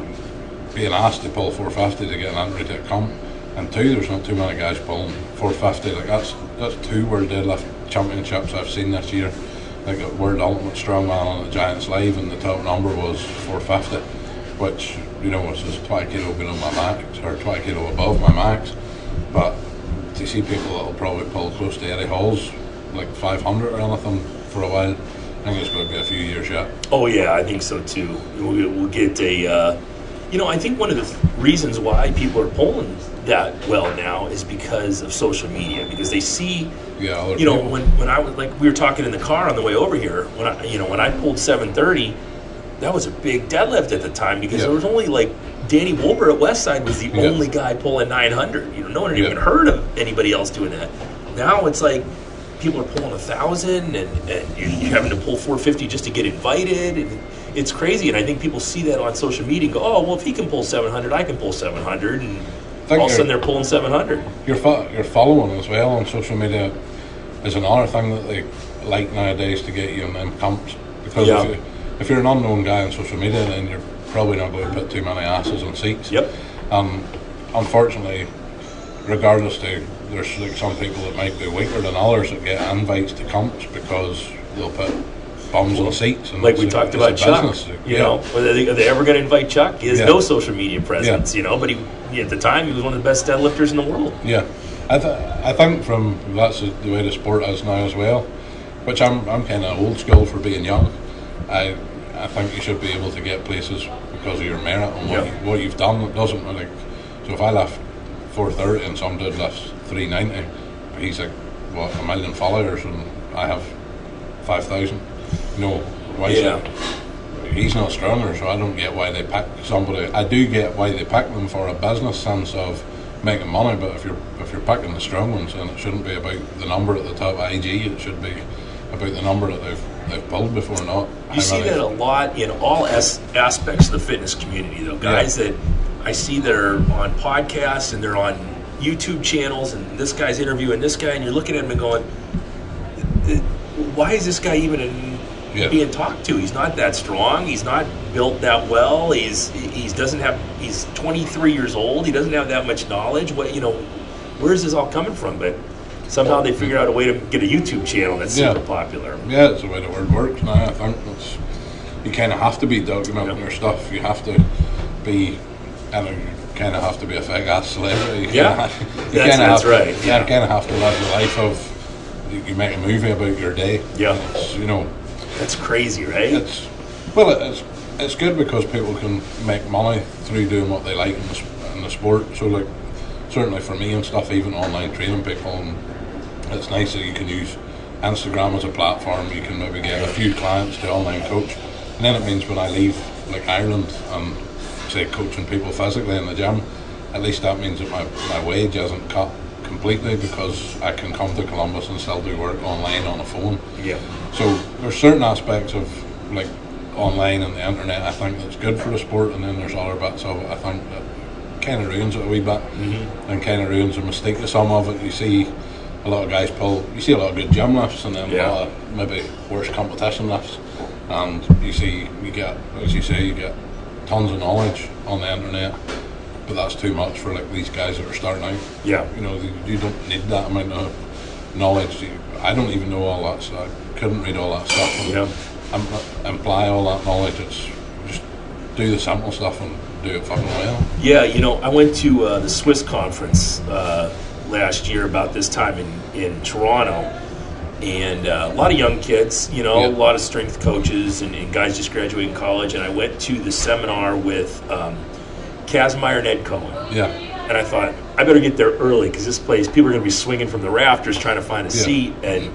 S2: being asked to pull 450 to get an entry to a comp, and two, there's not too many guys pulling 450. Like that's two World Deadlift Championships I've seen this year. Like a World Ultimate Strongman on the Giants Live, and the top number was 450, which was just 20 kilo below my max, or 20 kilo above my max. But to see people that'll probably pull close to Eddie Hall's, like 500 or anything for a while, I think it's going to be a few years yet.
S3: Oh yeah, I think so too. We'll get a. I think one of the reasons why people are pulling that well now is because of social media, because they see.
S2: Yeah.
S3: When I was like, we were talking in the car on the way over here. When I pulled 730, that was a big deadlift at the time, because there was only like Danny Wolber at Westside was the only guy pulling 900. No one had even heard of anybody else doing that. Now it's like people are pulling 1,000, and you're having to pull 450 just to get invited, and it's crazy. And I think people see that on social media and go, oh, well, if he can pull 700, I can pull 700, and all of a sudden they're pulling 700.
S2: Your following as well on social media is another thing that they like nowadays to get you in them comps, because if you're an unknown guy on social media, then you're probably not going to put too many asses on seats.
S3: Yep.
S2: Unfortunately, regardless, there's like some people that might be weaker than others that get invites to comps because they'll put bums on seats. And
S3: like we talked about Chuck, are they ever going to invite Chuck? He has no social media presence, but at the time he was one of the best deadlifters in the world.
S2: Yeah, I think that's the way the sport is now as well, which I'm kind of old school for being young. I think you should be able to get places because of your merit and what you've done. It doesn't like, so if I left 430 and some dude left 390, but he's like, what, 1 million followers and I have 5,000. Why is it? He's not stronger, so I don't get why they pick somebody. I do get why they pick them for a business sense of making money, but if you're picking the strong ones, then it shouldn't be about the number at the top of IG. It should be about the number that they've pulled before. Not
S3: you see that a lot in all aspects of the fitness community, though. Guys that I see that are on podcasts and they're on YouTube channels, and this guy's interviewing this guy, and you're looking at him and going, why is this guy even being talked to? He's not that strong. He's not built that well. He's 23 years old. He doesn't have that much knowledge. Where is this all coming from? But somehow they figured out a way to get a YouTube channel that's super popular.
S2: Yeah, it's the way the world works now. I think you kind of have to be documenting your stuff. You have to be, you kind of have to be a fake ass celebrity.
S3: That's right.
S2: You kind of have to live the life of. You make a movie about your day.
S3: Yeah.
S2: It's,
S3: that's crazy, right?
S2: It's good because people can make money through doing what they like in the sport. So like, certainly for me and stuff, even online training people, and it's nice that you can use Instagram as a platform. You can maybe get a few clients to online coach, and then it means when I leave like Ireland and say coaching people physically in the gym, at least that means that my wage isn't cut completely, because I can come to Columbus and still do work online on a phone.
S3: Yeah.
S2: So there's certain aspects of like online and the internet I think that's good for the sport, and then there's other bits of it I think that kind of ruins it a wee bit, and kind of ruins the mystique of some of it. You see a lot of guys you see a lot of good gym lifts, and then a lot of maybe worse competition lifts, and you get, as you say, you get tons of knowledge on the internet, but that's too much for like these guys that are starting out.
S3: Yeah.
S2: You know, you don't need that amount of knowledge. I don't even know all that stuff. I couldn't read all that stuff and imply all that knowledge. It's just do the simple stuff and do it fucking well.
S3: Yeah, you know, I went to the Swiss conference last year about this time in Toronto, and a lot of young kids, you know, a lot of strength coaches and guys just graduating college, and I went to the seminar with Kazmaier and Ed Cohen.
S2: Yeah.
S3: And I thought, I better get there early, because this place, people are going to be swinging from the rafters trying to find a seat, and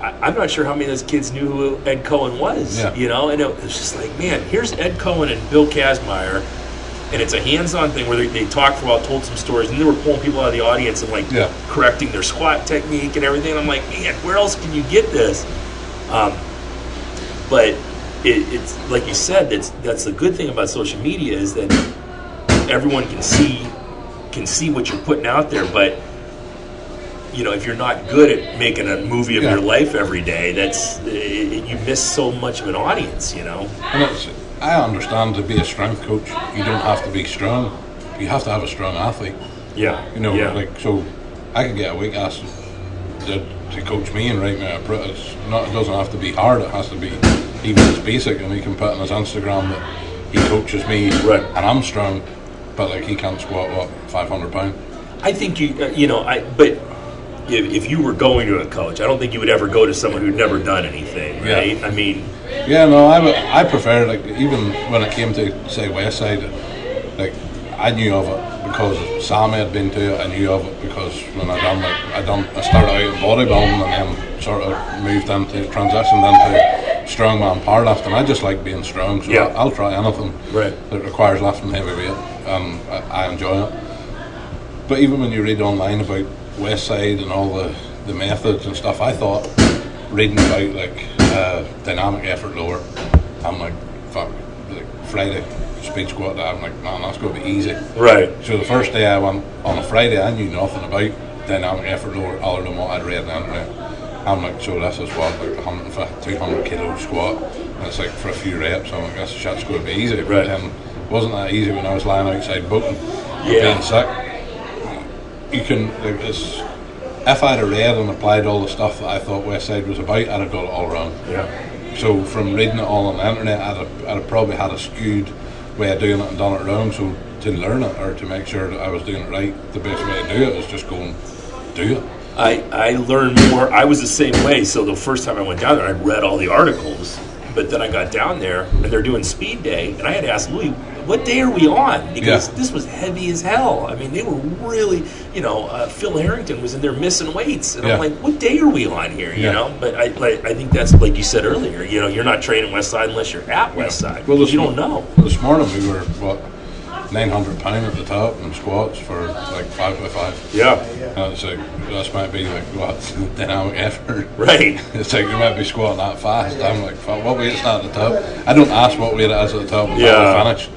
S3: I'm not sure how many of those kids knew who Ed Cohen was, you know? And it was just like, man, here's Ed Cohen and Bill Kazmaier, and it's a hands-on thing where they talked for a while, told some stories, and they were pulling people out of the audience and, like, correcting their squat technique and everything. And I'm like, man, where else can you get this? But it's like you said, that's the good thing about social media, is that everyone can see what you're putting out there, but you know, if you're not good at making a movie of your life every day, you miss so much of an audience, you know.
S2: And I understand, to be a strength coach, you don't have to be strong. You have to have a strong athlete.
S3: Yeah.
S2: You know, like, so I could get a weak ass to coach me and write me it doesn't have to be hard. It has to be even as basic, and he can put on his Instagram that he coaches me and I'm strong, but like he can't squat 500 pounds. I
S3: think but if you were going to a coach, I don't think you would ever go to someone who'd never done anything, right?
S2: Yeah.
S3: I mean,
S2: I prefer, like, even when it came to, say, Westside, like, I knew of it because Sam had been to it. I knew of it because when I started out in bodybuilding, and then sort of transitioned into strongman powerlifting. I just like being strong, so I'll try anything that requires lifting heavy weight, and I enjoy it. But even when you read online about Westside and all the methods and stuff, I thought, reading about like dynamic effort lower, I'm like, fuck, like Friday speed squat, I'm like, man, that's going to be easy. Right. So the first day I went on a Friday, I knew nothing about dynamic effort lower other than what I'd read on the internet. I'm like, so this is what, like 150, 200 kilo squat, and it's like for a few reps. I'm like, this shit's going to be easy. But then it wasn't that easy when I was lying outside boating, being sick. You can, like, if I'd have read and applied all the stuff that I thought Westside was about, I'd have got it all wrong. Yeah. So from reading it all on the internet, I'd have probably had a skewed way of doing it and done it wrong. So to learn it, or to make sure that I was doing it right, the best way to do it is just go and do it.
S3: I learned more. I was the same way. So the first time I went down there, I read all the articles. But then I got down there, and they're doing speed day, and I had to ask Louis, what day are we on? Because this was heavy as hell. I mean, they were really, Phil Harrington was in there missing weights. And I'm like, what day are we on here, you know? But I think that's, like you said earlier, you're not training Westside unless you're at Westside. Well, you don't know.
S2: This morning we were, 900 pound at the top and squats for like 5x5.
S3: Yeah.
S2: And it's like, this might be like, what, dynamic effort.
S3: Right.
S2: It's like, you might be squatting that fast. I'm like, fuck, what weight's that at the top? I don't ask what weight it is at the top until I finish.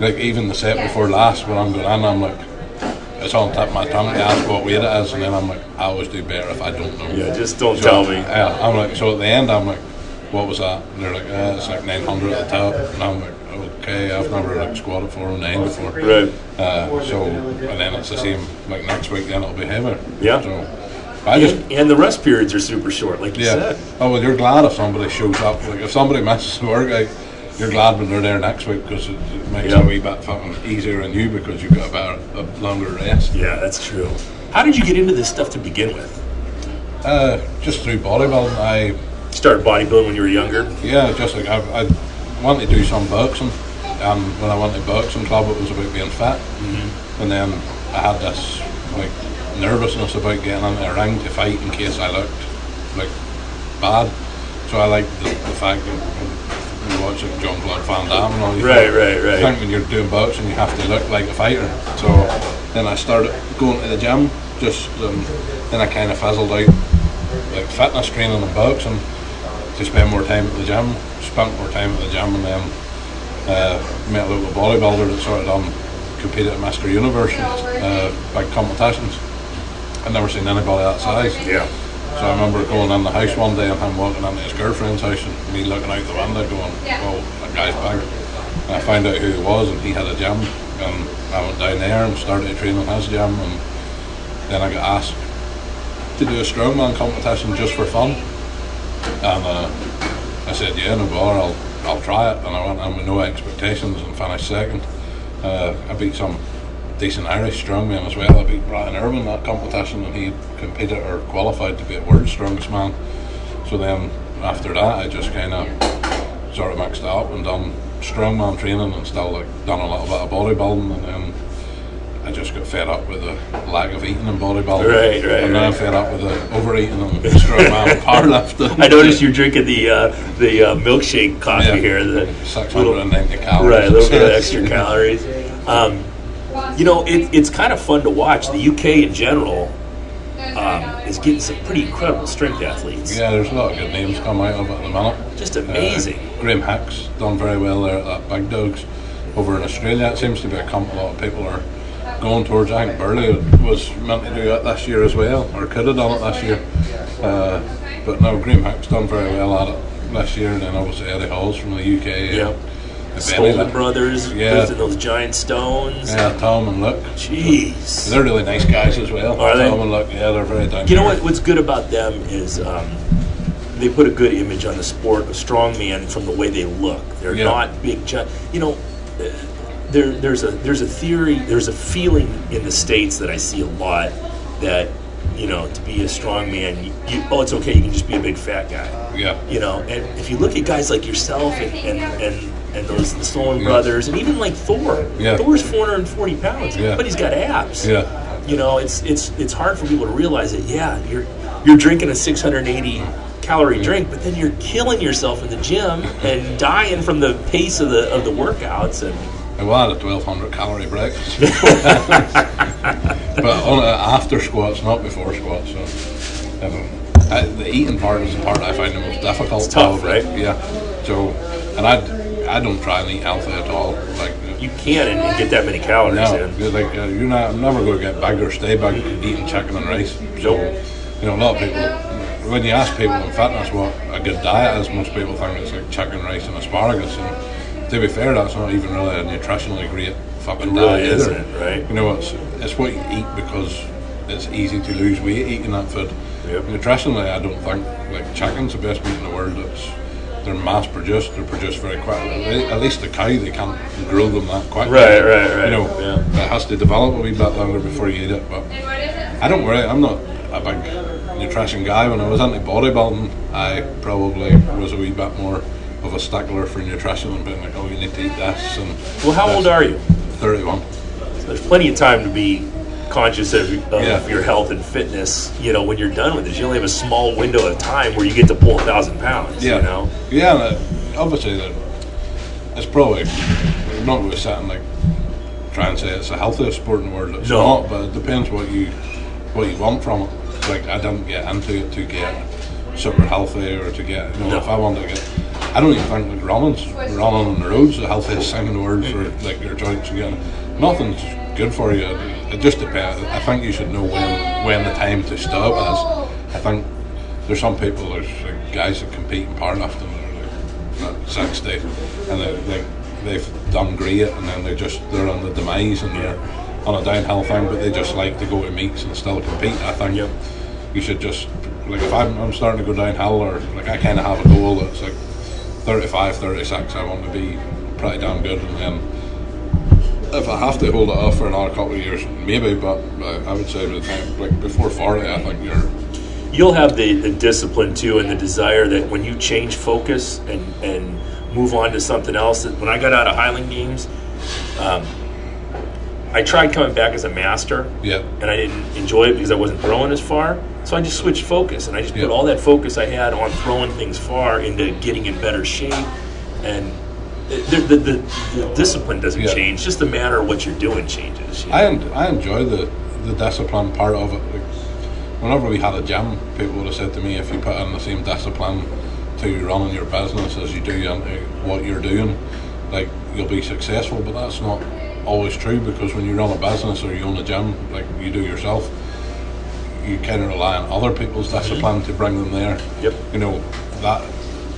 S2: Like, even the set before last, when I'm going in, I'm like, it's on the tip of my tongue to ask what weight it is, and then I'm like, I always do better if I don't know.
S3: Yeah, just don't tell me.
S2: Yeah, I'm like, so at the end, I'm like, what was that? And they're like, it's like 900 at the top. And I'm like, okay, I've never like squatted 409 before.
S3: Right.
S2: And then it's the same, like next week, then it'll be heavier.
S3: Yeah.
S2: So,
S3: and the rest periods are super short, like you said.
S2: Oh, well, you're glad if somebody shows up. Like, if somebody misses the workout, you're glad when they're there next week, because it makes it a wee bit fucking easier on you, because you've got a longer rest.
S3: Yeah, that's true. How did you get into this stuff to begin with?
S2: Just through bodybuilding. I
S3: started bodybuilding when you were younger?
S2: Yeah, just like I wanted to do some boxing, and when I went to boxing club, it was about being fit. Mm-hmm. And then I had this like nervousness about getting into a ring to fight in case I looked like bad. So I liked the fact that watch like Jean-Claude Van Damme and all these
S3: Right,
S2: people.
S3: right, right.
S2: I think when you're doing boxing, you have to look like a fighter. So then I started going to the gym. Then I kind of fizzled out, like fitness training and boxing, to spend more time at the gym. Spent more time at the gym, and then met a local bodybuilder that sort of competed at Mr. Universe, big competitions. I'd never seen anybody that size.
S3: Yeah.
S2: So I remember going in the house one day and him walking into his girlfriend's house and me looking out the window going, "Whoa, that guy's big." And I found out who he was, and he had a gym, and I went down there and started training his gym, and then I got asked to do a strongman competition just for fun, and I said, "Yeah, no bother, I'll try it." And I went in with no expectations and finished second. I beat some decent Irish strongman as well. I beat Brian Irwin that competition, and he competed or qualified to be a world's strongest man. So then after that, I just kind of sort of mixed it up and done strongman training and still like done a little bit of bodybuilding, and then I just got fed up with the lack of eating in bodybuilding.
S3: Right,
S2: and then I'm fed up with the overeating and strongman and powerlifting.
S3: I noticed you're drinking the milkshake coffee here. The
S2: 690 calories.
S3: Right, a little bit of extra calories. You know, it's kind of fun to watch. The UK in general is getting some pretty incredible strength athletes.
S2: Yeah, there's a lot of good names come out of it at the minute.
S3: Just amazing.
S2: Graham Hicks done very well there at Big Dogs over in Australia. It seems to be a comp a lot of people are going towards. I think Burley was meant to do it this year as well, or could have done it this year. But no, Graham Hicks done very well at it this year, and then obviously Eddie Hall's from the UK.
S3: Yeah. The Stolen Brothers, lifting those giant stones.
S2: Yeah, Tom and Luke.
S3: Jeez.
S2: They're really nice guys as well.
S3: Are they?
S2: Tom and Luke, yeah, they're very down.
S3: You know what's good about them is they put a good image on the sport of strongman from the way they look. They're not big, you know. There's a theory, there's a feeling in the States that I see a lot that, you know, to be a strongman, it's okay, you can just be a big fat guy.
S2: Yeah.
S3: You know, and if you look at guys like yourself and those the Stolen Brothers, and even like Thor.
S2: Yeah.
S3: Thor's 440 pounds, but he's got abs.
S2: Yeah.
S3: You know, it's hard for people to realize that. Yeah, you're drinking a 680 calorie drink, but then you're killing yourself in the gym and dying from the pace of the workouts. And
S2: well, I had a 1,200 calorie breakfast, but on after squats, not before squats. So the eating part is the part I find the most difficult.
S3: It's tough, right?
S2: Yeah. So, and I don't try and eat healthy at all. Like
S3: you can't and get that many calories in.
S2: Like you're never going to get big or stay big eating chicken and rice. So, you know, a lot of people, when you ask people in fitness what a good diet is, most people think it's like chicken, rice, and asparagus. And to be fair, that's not even really a nutritionally great fucking diet either.
S3: Isn't it, right?
S2: You know, it's what you eat because it's easy to lose weight eating that food.
S3: Yep.
S2: Nutritionally, I don't think like chicken's the best meat in the world. They're mass produced. They're produced very quickly. At least the cow, they can't grow them that quickly.
S3: Right.
S2: You know, it has to develop a wee bit longer before you eat it. But I don't worry. I'm not a big nutrition guy. When I was into bodybuilding, I probably was a wee bit more of a stickler for nutrition and being like, oh, you need to eat this. And
S3: well, how old are you?
S2: 31.
S3: So there's plenty of time to be conscious of your health and fitness. You know, when you're done with this, you only have a small window of time where you get to pull 1,000 pounds.
S2: Yeah.
S3: You know.
S2: Yeah, and obviously it's probably I'm not going to sit and like try and say it's the healthiest sport in the world. It's not, but it depends what you want from it. Like I didn't get into it to get super healthy or to get if I wanted to get. I don't even think like running on the roads the healthiest thing in the world for like your joints again. Nothing's good for you. It just depends. I think you should know when the time to stop is. I think there's some people, there's like guys that compete in powerlifting that are like 60 and they've done great and then they're on the demise and they're on a downhill thing, but they just like to go to meets and still compete. I think you should just like if I'm starting to go downhill or like I kind of have a goal that's like 35, 36, I want to be pretty damn good, and then if I have to hold it off for another couple of years, maybe, but I would say by the time, like before 40, I think
S3: you'll have the discipline too and the desire that when you change focus and move on to something else. That when I got out of Highland Games, I tried coming back as a master, and I didn't enjoy it because I wasn't throwing as far. So I just switched focus, and I just put all that focus I had on throwing things far into getting in better shape, and the discipline doesn't change. Just the manner of what you're doing changes. You know?
S2: I enjoy the discipline part of it. Like, whenever we had a gym, people would have said to me, if you put in the same discipline to running your business as you do into what you're doing, like, you'll be successful. But that's not always true, because when you run a business or you own a gym like you do yourself, you kind of rely on other people's discipline to bring them there.
S3: Yep.
S2: You know that.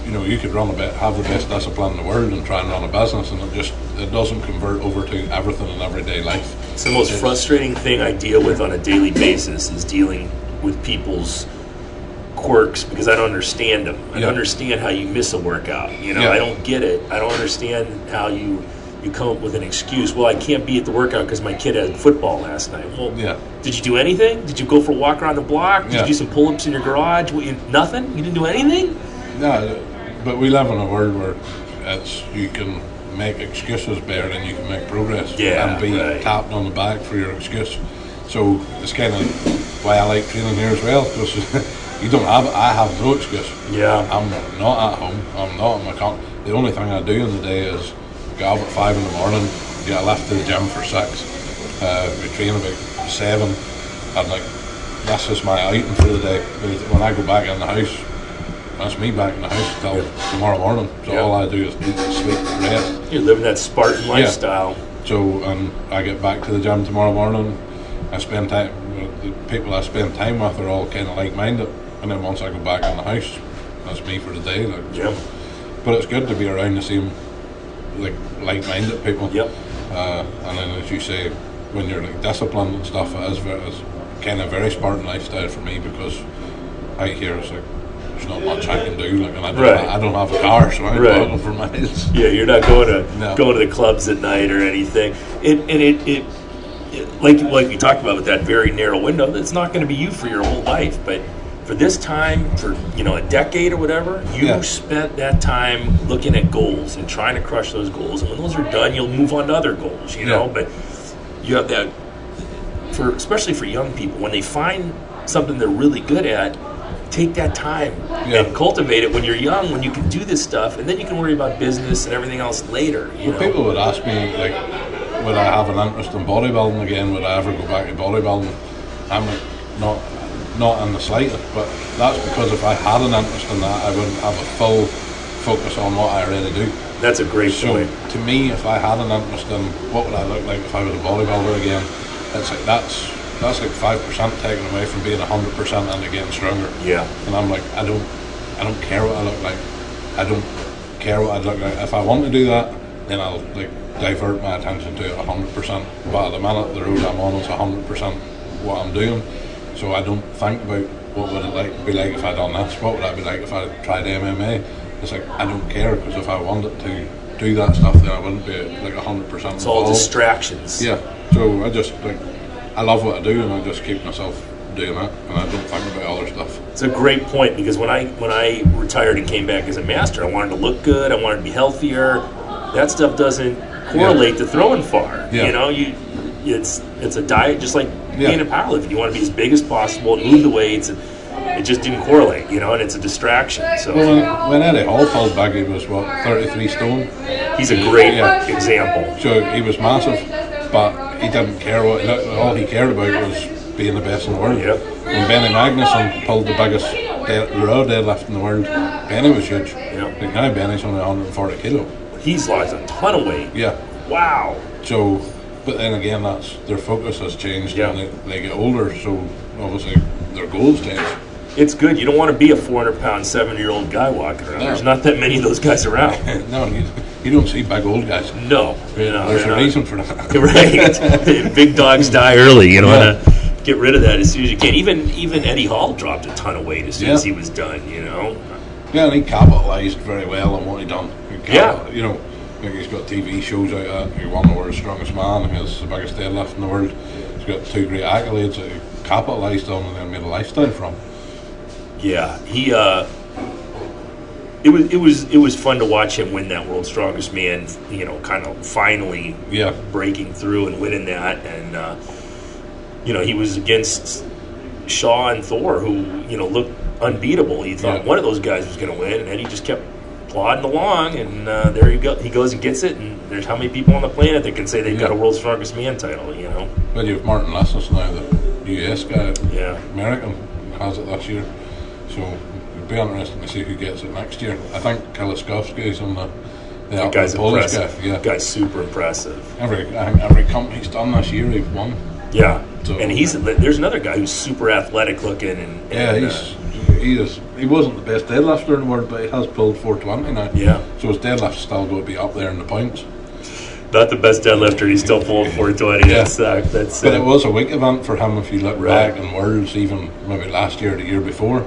S2: You know, you could have the best discipline in the world and try and run a business, and it doesn't convert over to everything in everyday life.
S3: It's the most frustrating thing I deal with on a daily basis is dealing with people's quirks, because I don't understand them. I don't understand how you miss a workout. You know, I don't get it. I don't understand how you come up with an excuse. Well, I can't be at the workout because my kid had football last night. Well, did you do anything? Did you go for a walk around the block? Did you do some pull-ups in your garage? Nothing? You didn't do anything?
S2: No, but we live in a world where you can make excuses better than you can make progress, and be tapped on the back for your excuse. So it's kind of why I like training here as well, because I have no excuse.
S3: Yeah.
S2: I'm not at home. I'm not in my company. The only thing I do in the day is get up at 5 in the morning, get a lift to the gym for 6. We train about 7, and like, that's just my item for the day. When I go back in the house, that's me back in the house until tomorrow morning. So all I do is eat, sleep, rest.
S3: You're living that Spartan lifestyle.
S2: So, and I get back to the gym tomorrow morning. I spend time. The people I spend time with are all kind of like-minded. And then once I go back in the house, that's me for the day. Like, but it's good to be around the same, like-minded people.
S3: Yep.
S2: And then, as you say, when you're like disciplined and stuff, it's kind of very Spartan lifestyle for me, because I hear it's like, there's not much I can do, like, and I don't have a car, so I'm going for miles.
S3: Yeah, you're not going to the clubs at night or anything. It like we talked about with that very narrow window, that's not going to be you for your whole life. But for this time, for a decade or whatever, you spent that time looking at goals and trying to crush those goals. And when those are done, you'll move on to other goals. You know, but you have that especially for young people, when they find something they're really good at. Take that time and cultivate it when you're young, when you can do this stuff, and then you can worry about business and everything else later.
S2: People would ask me, like, would I have an interest in bodybuilding again? Would I ever go back to bodybuilding? I'm like, not in the slightest, but that's because if I had an interest in that, I wouldn't have a full focus on what I already do.
S3: That's a great point.
S2: To me, if I had an interest in what would I look like if I was a bodybuilder again, it's like that's like 5% taken away from being 100% into getting stronger. Yeah. And I'm like, I don't care what I look like. I don't care what I look like. If I want to do that, then I'll like divert my attention to it 100%. But at the minute, the road I'm on is 100% what I'm doing. So I don't think about what would it be like if I'd done this. What would I be like if I tried MMA? It's like, I don't care, because if I wanted to do that stuff, then I wouldn't be like 100%.
S3: It's all distractions.
S2: Yeah. So I just like, I love what I do, and I just keep myself doing it, and I don't think about other stuff.
S3: It's a great point, because when I retired and came back as a master, I wanted to look good, I wanted to be healthier. That stuff doesn't correlate to throwing far. Yeah. It's a diet just like being a powerlifter. You want to be as big as possible and move the weights, and it just didn't correlate, and it's a distraction. So
S2: when Eddie Hall pulled back, he was 33 stone.
S3: He's a great example.
S2: So he was massive, but he didn't care all he cared about was being the best in the world. Yep. When Benny Magnuson pulled the biggest raw deadlift in the world, Benny was huge. Yep. Like now Benny's only 140 kilo.
S3: He's lost a ton of weight.
S2: Yeah.
S3: Wow.
S2: So, but then again, that's their focus has changed, and they get older, so obviously their goals change.
S3: It's good. You don't want to be a 400-pound, 70-year-old guy walking around. No. There's not that many of those guys around.
S2: No, you don't see big old guys.
S3: No.
S2: There's a reason for that.
S3: Right. Big dogs die early. You want to get rid of that as soon as you can. Even Eddie Hall dropped a ton of weight as soon as he was done,
S2: Yeah, and he capitalised very well on what he done. He's got TV shows out there. He won the world's strongest man. He has the biggest deadlift in the world. He's got 2 great accolades that he capitalised on and then made a lifestyle from.
S3: Yeah, it was fun to watch him win that World's Strongest Man. Kind of finally breaking through and winning that, and he was against Shaw and Thor, who looked unbeatable. He thought one of those guys was going to win, and he just kept plodding along, and there you go. He goes and gets it, and there's how many people on the planet that can say they've got a World's Strongest Man title, you know?
S2: Well, you have Martin Lessons now, the US guy,
S3: Yeah.
S2: American, has it this year. So it'd be interesting to see who gets it next year. I think Kaliskowski's on the
S3: That guy's
S2: Polish guy.
S3: impressive.
S2: Yeah.
S3: Guy's super impressive.
S2: I think every company's done this year, he's won.
S3: Yeah.
S2: So-
S3: And there's another guy who's super athletic looking, and
S2: Yeah, he wasn't the best deadlifter in the world, but he has pulled 420 now.
S3: Yeah.
S2: So his deadlift's still going to be up there in the points.
S3: not the best deadlifter. He's still pulling 420.
S2: Yeah.
S3: But
S2: it was a weak event for him if you look
S3: Right.
S2: back in Worlds, even maybe last year or the year before.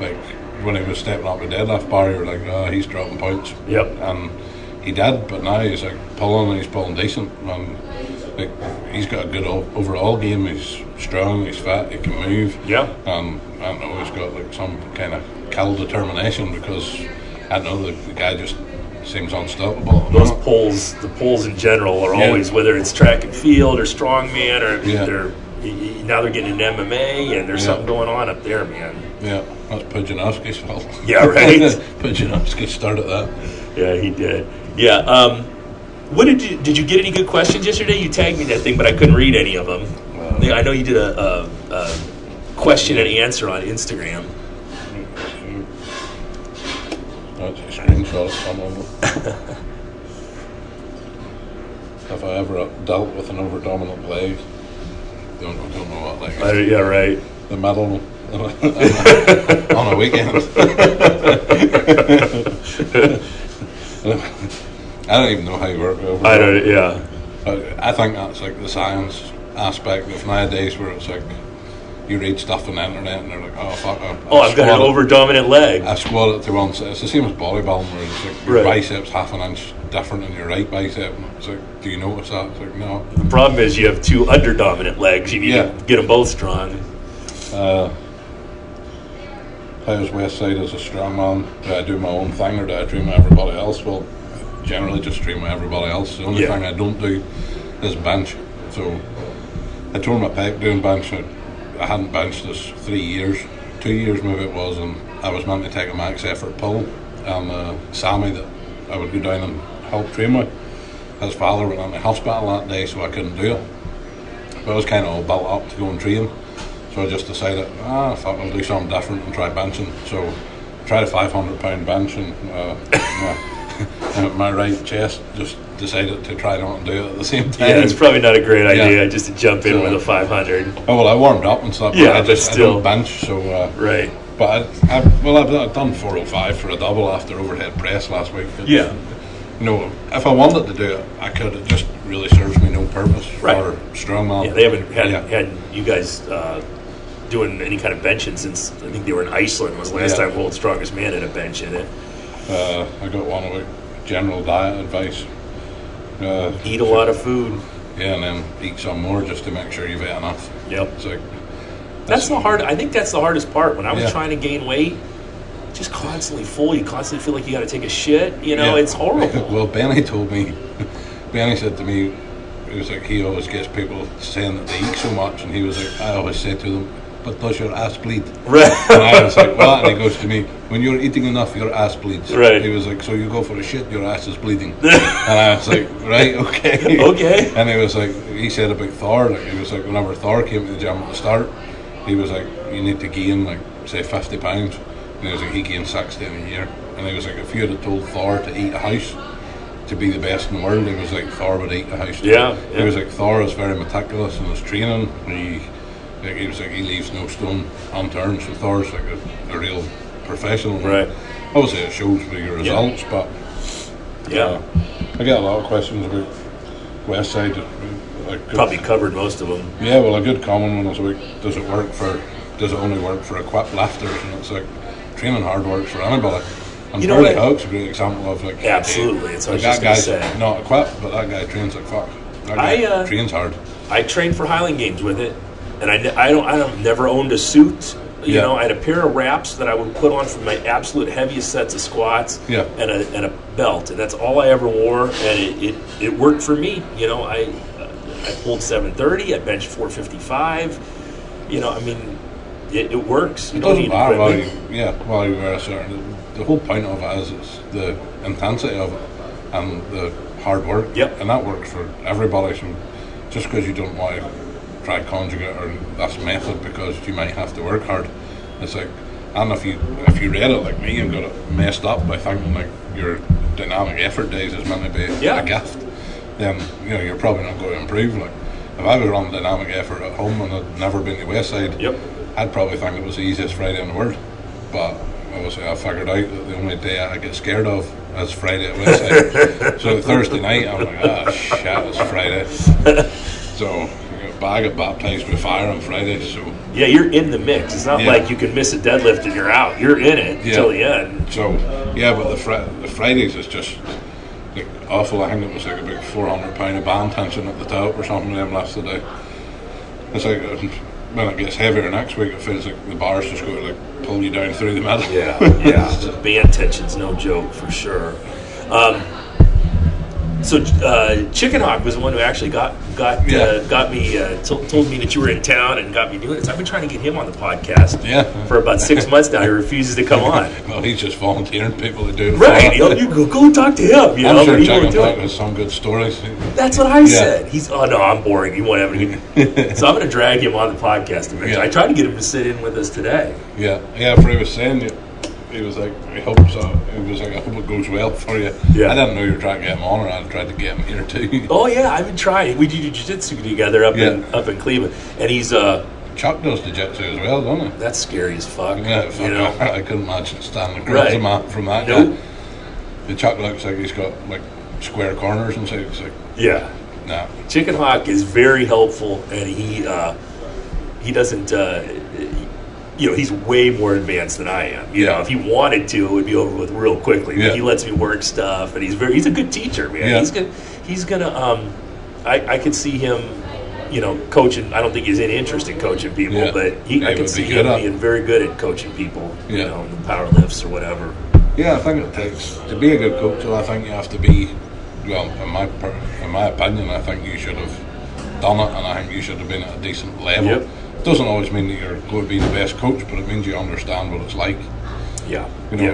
S2: Like when he was stepping up the deadlift bar, you were like, oh, he's dropping points.
S3: Yep.
S2: And he did, but now he's like pulling, and he's pulling decent. And like he's got a good overall game. He's strong, he's fat, he can move.
S3: Yeah.
S2: And I don't know, he's got like some kind of kill determination, because I don't know, the guy just seems unstoppable.
S3: Those the pulls in general are always, whether it's track and field or strongman, or now they're getting into MMA, and there's something going on up there, man.
S2: Yeah, that's Pudzianowski's fault.
S3: Yeah, right.
S2: Pudzianowski started that.
S3: Yeah, he did. Yeah. What did you get any good questions yesterday? You tagged me that thing, but I couldn't read any of them.
S2: Well,
S3: I know you did a question and answer on Instagram.
S2: That's a screenshot of some of them. If I ever dealt with an over-dominant leg, don't know what leg is.
S3: Yeah, right.
S2: The middle on a weekend. I don't even know how you work over.
S3: I don't. Yeah.
S2: I think that's like the science aspect of nowadays, where it's like you read stuff on the internet and they're like, oh fuck,
S3: I've got an over dominant leg.
S2: I squat it to one side. It's the same as bodybuilding, where it's like your biceps half an inch different than your right bicep. It's like, do you notice that? It's like, no.
S3: The problem is you have two under dominant legs. You need to get them both strong.
S2: How's Westside as a strongman? Do I do my own thing, or do I dream with everybody else? Well, I generally just dream with everybody else. The only thing I don't do is bench. So I tore my pec doing bench. I hadn't benched this 3 years, 2 years maybe it was, and I was meant to take a max effort pull. And Sammy, that I would go down and help train with, his father went in the hospital that day, so I couldn't do it. But I was kind of all built up to go and train. So I just decided, fuck, I'll do something different and try benching. So I tried a 500-pound bench, and my right chest just decided to try not and do it at the same time.
S3: Yeah, it's probably not a great idea just to jump in with a 500.
S2: Oh, well, I warmed up and stuff, but I don't bench, so...
S3: right.
S2: But I've done 405 for a double after overhead press last week.
S3: Yeah.
S2: No, if I wanted to do it, I could. It just really serves me no purpose for strongman.
S3: Yeah, they haven't had you guys doing any kind of benching since, I think they were in Iceland was the last time World's Strongest Man had a bench in it.
S2: I got one about general diet advice.
S3: Eat a lot of food.
S2: Yeah, and then eat some more just to make sure you've ate enough.
S3: Yep.
S2: It's like,
S3: I think that's the hardest part. When I was trying to gain weight, just constantly full. You constantly feel like you got to take a shit. It's horrible.
S2: Well, Benny told me, Benny said to me, he was like, he always gets people saying that they eat so much, and he was like, I always say to them, but does your ass bleed?
S3: Right.
S2: And I was like, what? And he goes to me, when you're eating enough, your ass bleeds.
S3: Right.
S2: He was like, so you go for a shit, your ass is bleeding. And I was like, right, okay.
S3: Okay.
S2: And he was like, he said about Thor, like, he was like, whenever Thor came to the gym at the start, he was like, you need to gain, like, say 50 pounds. And he was like, he gained 60 in a year. And he was like, if you had told Thor to eat a house to be the best in the world, he was like, Thor would eat a house.
S3: Yeah.
S2: He was like, Thor is very meticulous in his training. He was like, he leaves no stone unturned. So Thor's like a real professional.
S3: Right.
S2: Obviously, it shows with your results, but I get a lot of questions about Westside. Like,
S3: Probably covered most of them.
S2: yeah, well, a good common one is like, does it only work for equipped lifters? And it's like, training hard works for anybody. And Burley Hog's a great example of like,
S3: absolutely. It's
S2: like that guy's not equipped, but that guy trains like fuck. That guy trains hard.
S3: I trained for Highland Games with it, and I never owned a suit. You know, I had a pair of wraps that I would put on for my absolute heaviest sets of squats, and a belt, and that's all I ever wore, and it worked for me. You know, I pulled 730, I benched 455. You know, I mean, it works. You
S2: It
S3: don't
S2: doesn't
S3: need
S2: matter
S3: equipment.
S2: while you wear a certain. The whole point of it is it's the intensity of it and the hard work.
S3: Yep.
S2: And that works for everybody. So just because you don't want to try conjugate or that's method because you might have to work hard, it's like, and if you read it like me and got it messed up by thinking like your dynamic effort days is meant to be a gift, then you're probably not going to improve. Like if I was running dynamic effort at home and I'd never been to Westside, I'd probably think it was the easiest Friday in the world. But obviously I figured out that the only day I get scared of is Friday at Westside. So Thursday night I'm like, shit, it's Friday. So I got baptized with fire on Friday. So
S3: yeah, you're in the mix. It's not like you can miss a deadlift and you're out. You're in it until the end.
S2: So yeah, but the Fridays is just like awful. I think it was like about 400 pound of band tension at the top or something. Them last today. It's like when it gets heavier next week, it feels like the bars just go to like pull you down through the middle.
S3: Yeah. Band tension's no joke for sure. So Chicken Hawk was the one who actually got me told me that you were in town and got me doing it. So I've been trying to get him on the podcast for about 6 months now. He refuses to come on.
S2: Well, he's just volunteering people to do it.
S3: Right, you go talk to him.
S2: I'm sure Chicken Hawk has some good stories.
S3: That's what I said. He's I'm boring. He won't have anything. So I'm going to drag him on the podcast eventually. I tried to get him to sit in with us today.
S2: Yeah. Frey was saying he was like, I hope so. He was like, I hope it goes well for you.
S3: Yeah.
S2: I didn't know you were trying to get him on, or I'd tried to get him here too.
S3: Oh yeah, I've been trying. We do jiu-jitsu together up in Cleveland, and he's
S2: Chuck does jiu-jitsu as well, doesn't he?
S3: That's scary as fuck.
S2: Yeah, I couldn't imagine standing across a mat from that guy. The Chuck looks like he's got like square corners and so it's like nah.
S3: Chicken Hawk is very helpful, and he doesn't. He's way more advanced than I am. You know, if he wanted to, it would be over with real quickly. But he lets me work stuff, and he's a good teacher, man. Yeah. He's gonna. I could see him, coaching. I don't think he's any interest in coaching people, but I could see him being very good at coaching people. In the power lifts or whatever.
S2: Yeah, I think it takes to be a good coach. I think you have to be. Well, in my opinion, I think you should have done it, and I think you should have been at a decent level.
S3: Yep.
S2: Doesn't always mean that you're going to be the best coach, but it means you understand what it's like.
S3: Yeah.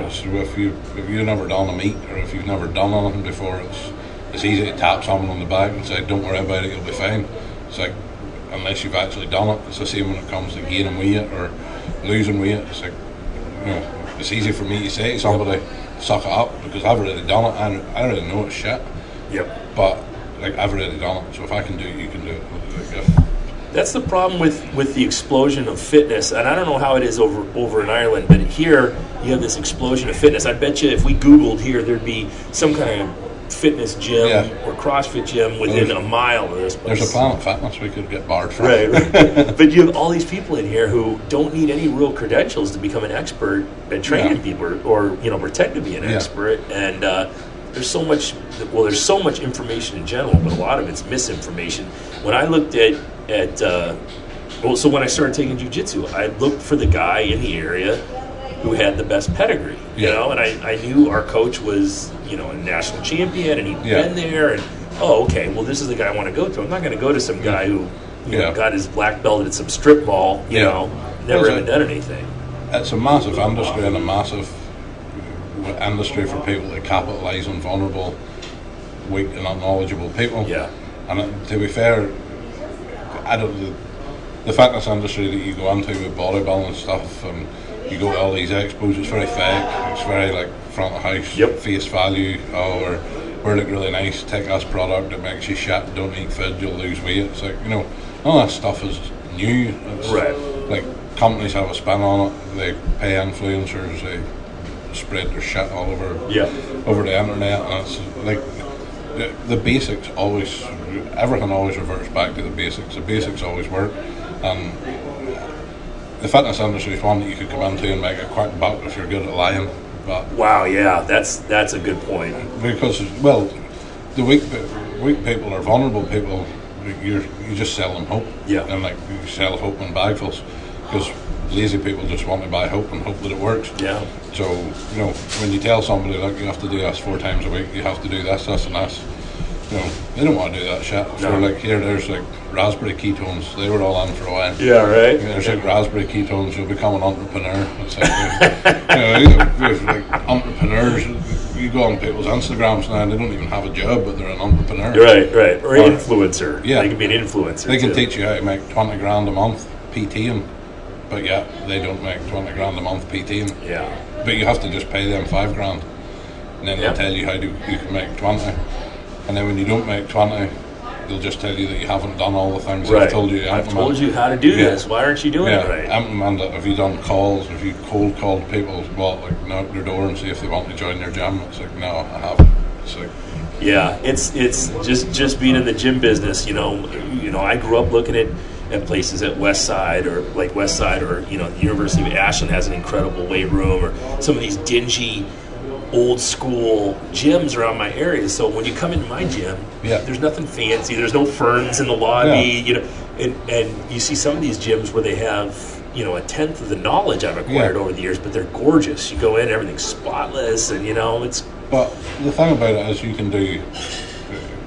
S2: So if you've never done a meet or if you've never done anything before, it's easy to tap someone on the back and say, "Don't worry about it, you'll be fine." It's like unless you've actually done it, it's the same when it comes to gaining weight or losing weight. It's like it's easy for me to say to somebody, "Suck it up," because I've already done it and I already know it's shit.
S3: Yep.
S2: But like I've already done it, so if I can do it, you can do it.
S3: That's the problem with the explosion of fitness, and I don't know how it is over in Ireland, but here you have this explosion of fitness. I bet you if we Googled here, there'd be some kind of fitness gym or CrossFit gym within a mile of this place.
S2: There's a Planet Fitness we could get barred from.
S3: Right. But you have all these people in here who don't need any real credentials to become an expert at training people or pretend to be an expert, and there's so much information in general, but a lot of it's misinformation. When I looked so when I started taking jiu-jitsu, I looked for the guy in the area who had the best pedigree, and I knew our coach was, a national champion, and he'd been there, and this is the guy I want to go to. I'm not going to go to some guy who, got his black belt at some strip mall, never even done anything.
S2: It's a massive industry and a massive industry for people to capitalise on vulnerable, weak and unknowledgeable people.
S3: Yeah.
S2: And to be fair, the fitness industry that you go into with bodybuilding and stuff, and you go to all these expos, it's very fake, it's very like front of house, face value, we're like really nice, take this product that makes you shit, don't eat food, you'll lose weight. It's like, all that stuff is new. It's like companies have a spin on it, they pay influencers, they spread their shit all over the internet, and it's like the basics always, everything always reverts back to the basics always work, and the fitness industry is one that you could come into and make a quick buck if you're good at lying. But
S3: that's a good point,
S2: because the weak people or vulnerable people, you just sell them hope, and like you sell hope in bagfuls, because lazy people just want to buy hope and hope that it works.
S3: Yeah.
S2: So when you tell somebody, like, you have to do this 4 times a week, you have to do this, and this, they don't want to do that shit. So like here, there's like raspberry ketones. They were all on for a while.
S3: Yeah, right.
S2: There's like raspberry ketones. You'll become an entrepreneur. It's like, there's like entrepreneurs. You go on people's Instagrams now, and they don't even have a job, but they're an entrepreneur.
S3: Right. Or influencer. Yeah, they can be an influencer.
S2: They can teach you how to make 20 grand a month PTing, but yeah, they don't make 20 grand a month PTing.
S3: Yeah.
S2: But you have to just pay them 5 grand, and then they'll tell you how you can make 20. And then when you don't make 20, they'll just tell you that you haven't done all the things I've told you.
S3: I've told you how to do this. Why aren't you doing it right?
S2: Implement it. Have you done calls? Have you cold called people? Like knock their door and see if they want to join your gym? It's like, no, I haven't. It's like,
S3: yeah, it's just being in the gym business. You know, I grew up looking at places at Westside or the University of Ashland has an incredible weight room, or some of these dingy old school gyms around my area. So when you come into my gym, there's nothing fancy. There's no ferns in the lobby. You know, and you see some of these gyms where they have a tenth of the knowledge I've acquired over the years, but they're gorgeous. You go in, everything's spotless, and it's.
S2: But the thing about it is, you can do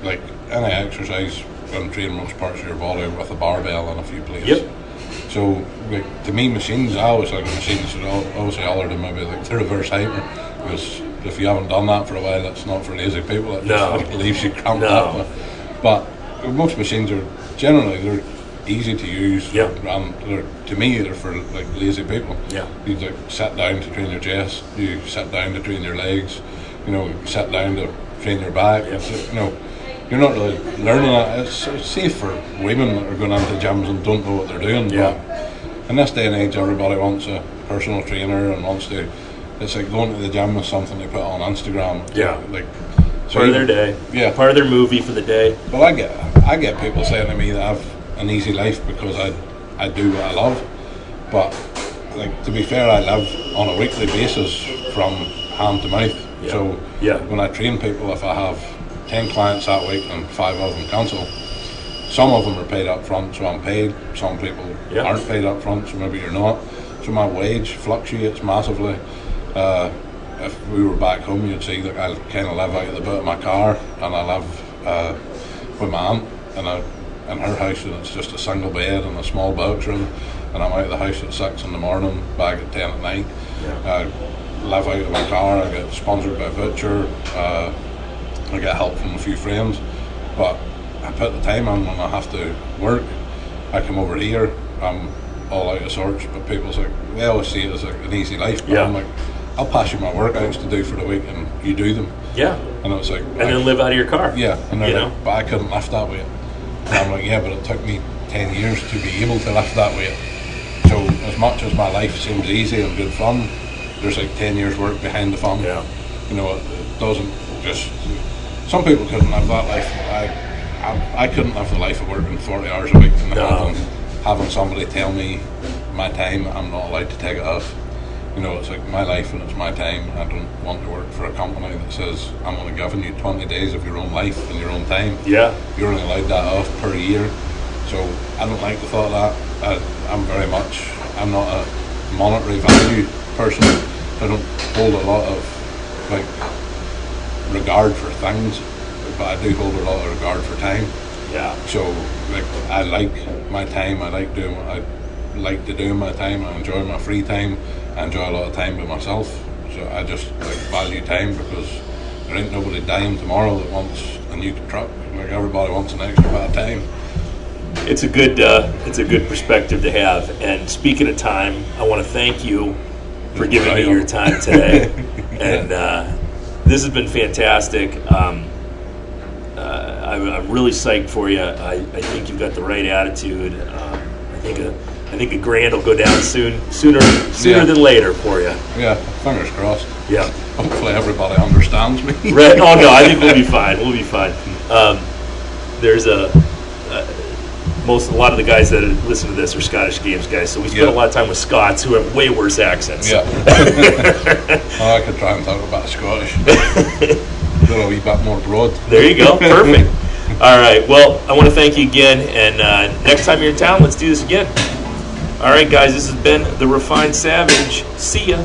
S2: like any exercise and train most parts of your body with a barbell in a few places.
S3: Yep.
S2: So, like, to me, machines, I always like machines, obviously other than maybe like the reverse hyper, because if you haven't done that for a while, it's not for lazy people. It just leaves you cramped up. But most machines are they're easy to use.
S3: Yeah.
S2: And to me, they're for like lazy people.
S3: Yeah.
S2: You like sit down to train your chest. You sit down to train your legs. You sit down to train your back.
S3: Yeah.
S2: You're not really learning it. It's safe for women that are going into gyms and don't know what they're doing.
S3: Yeah.
S2: But in this day and age, everybody wants a personal trainer and wants to. It's like going to the gym with something they put on Instagram.
S3: Yeah.
S2: Like
S3: part of their day.
S2: Yeah.
S3: Part of their movie for the day.
S2: Well, I get people saying to me that I have an easy life because I do what I love. But like, to be fair, I live on a weekly basis from hand to mouth.
S3: Yeah.
S2: So when I train people, if I have 10 clients that week and 5 of them cancel, some of them are paid up front, so I'm paid. Some people aren't paid up front, so maybe you're not. So my wage fluctuates massively. If we were back home, you'd see that I kind of live out of the boot of my car, and I live with my aunt in her house, and it's just a single bed and a small box room, and I'm out of the house at 6 in the morning, back at 10 at night. I live out of my car. I get sponsored by a butcher. I get help from a few friends, but I put the time in when I have to work. I come over here, I'm all out of sorts, but people say, they always see it as like an easy life, but I'm like, I'll pass you my workouts to do for the week and you do them. Yeah. And it's like,
S3: and then live out of your car.
S2: Yeah. And they're like, but I couldn't lift that weight. And I'm like, yeah, but it took me 10 years to be able to lift that weight. So as much as my life seems easy and good fun, there's like 10 years work behind the fun.
S3: Yeah.
S2: It doesn't just, some people couldn't have that life. I couldn't have the life of working 40 hours a week and having somebody tell me my time, I'm not allowed to take it off. It's like my life and it's my time. I don't want to work for a company that says, I'm only giving you 20 days of your own life and your own time. Yeah. You're only allowed that off per year. So I don't like the thought of that. I'm not a monetary value person. I don't hold a lot of regard for things, but I do hold a lot of regard for time. Yeah. So I like my time. I like doing what I like to do in my time. I enjoy my free time. I enjoy a lot of time with myself. So I just value time, because there ain't nobody dying tomorrow that wants a new truck. Everybody wants an extra bit of time. It's a good perspective to have. And speaking of time, I want to thank you for giving me your time today. And this has been fantastic. I'm really psyched for you. I think you've got the right attitude. I think a grand will go down sooner than later for you. Yeah, fingers crossed. Yeah. Hopefully everybody understands me. Right. Oh no, I think we'll be fine. We'll be fine. There's a lot of the guys that listen to this are Scottish Games guys, so we spend a lot of time with Scots who have way worse accents. Yeah. I could try and talk about Scottish. A wee bit more broad. There you go. Perfect. All right. Well, I want to thank you again, and next time you're in town, let's do this again. All right, guys. This has been the Refined Savage. See ya.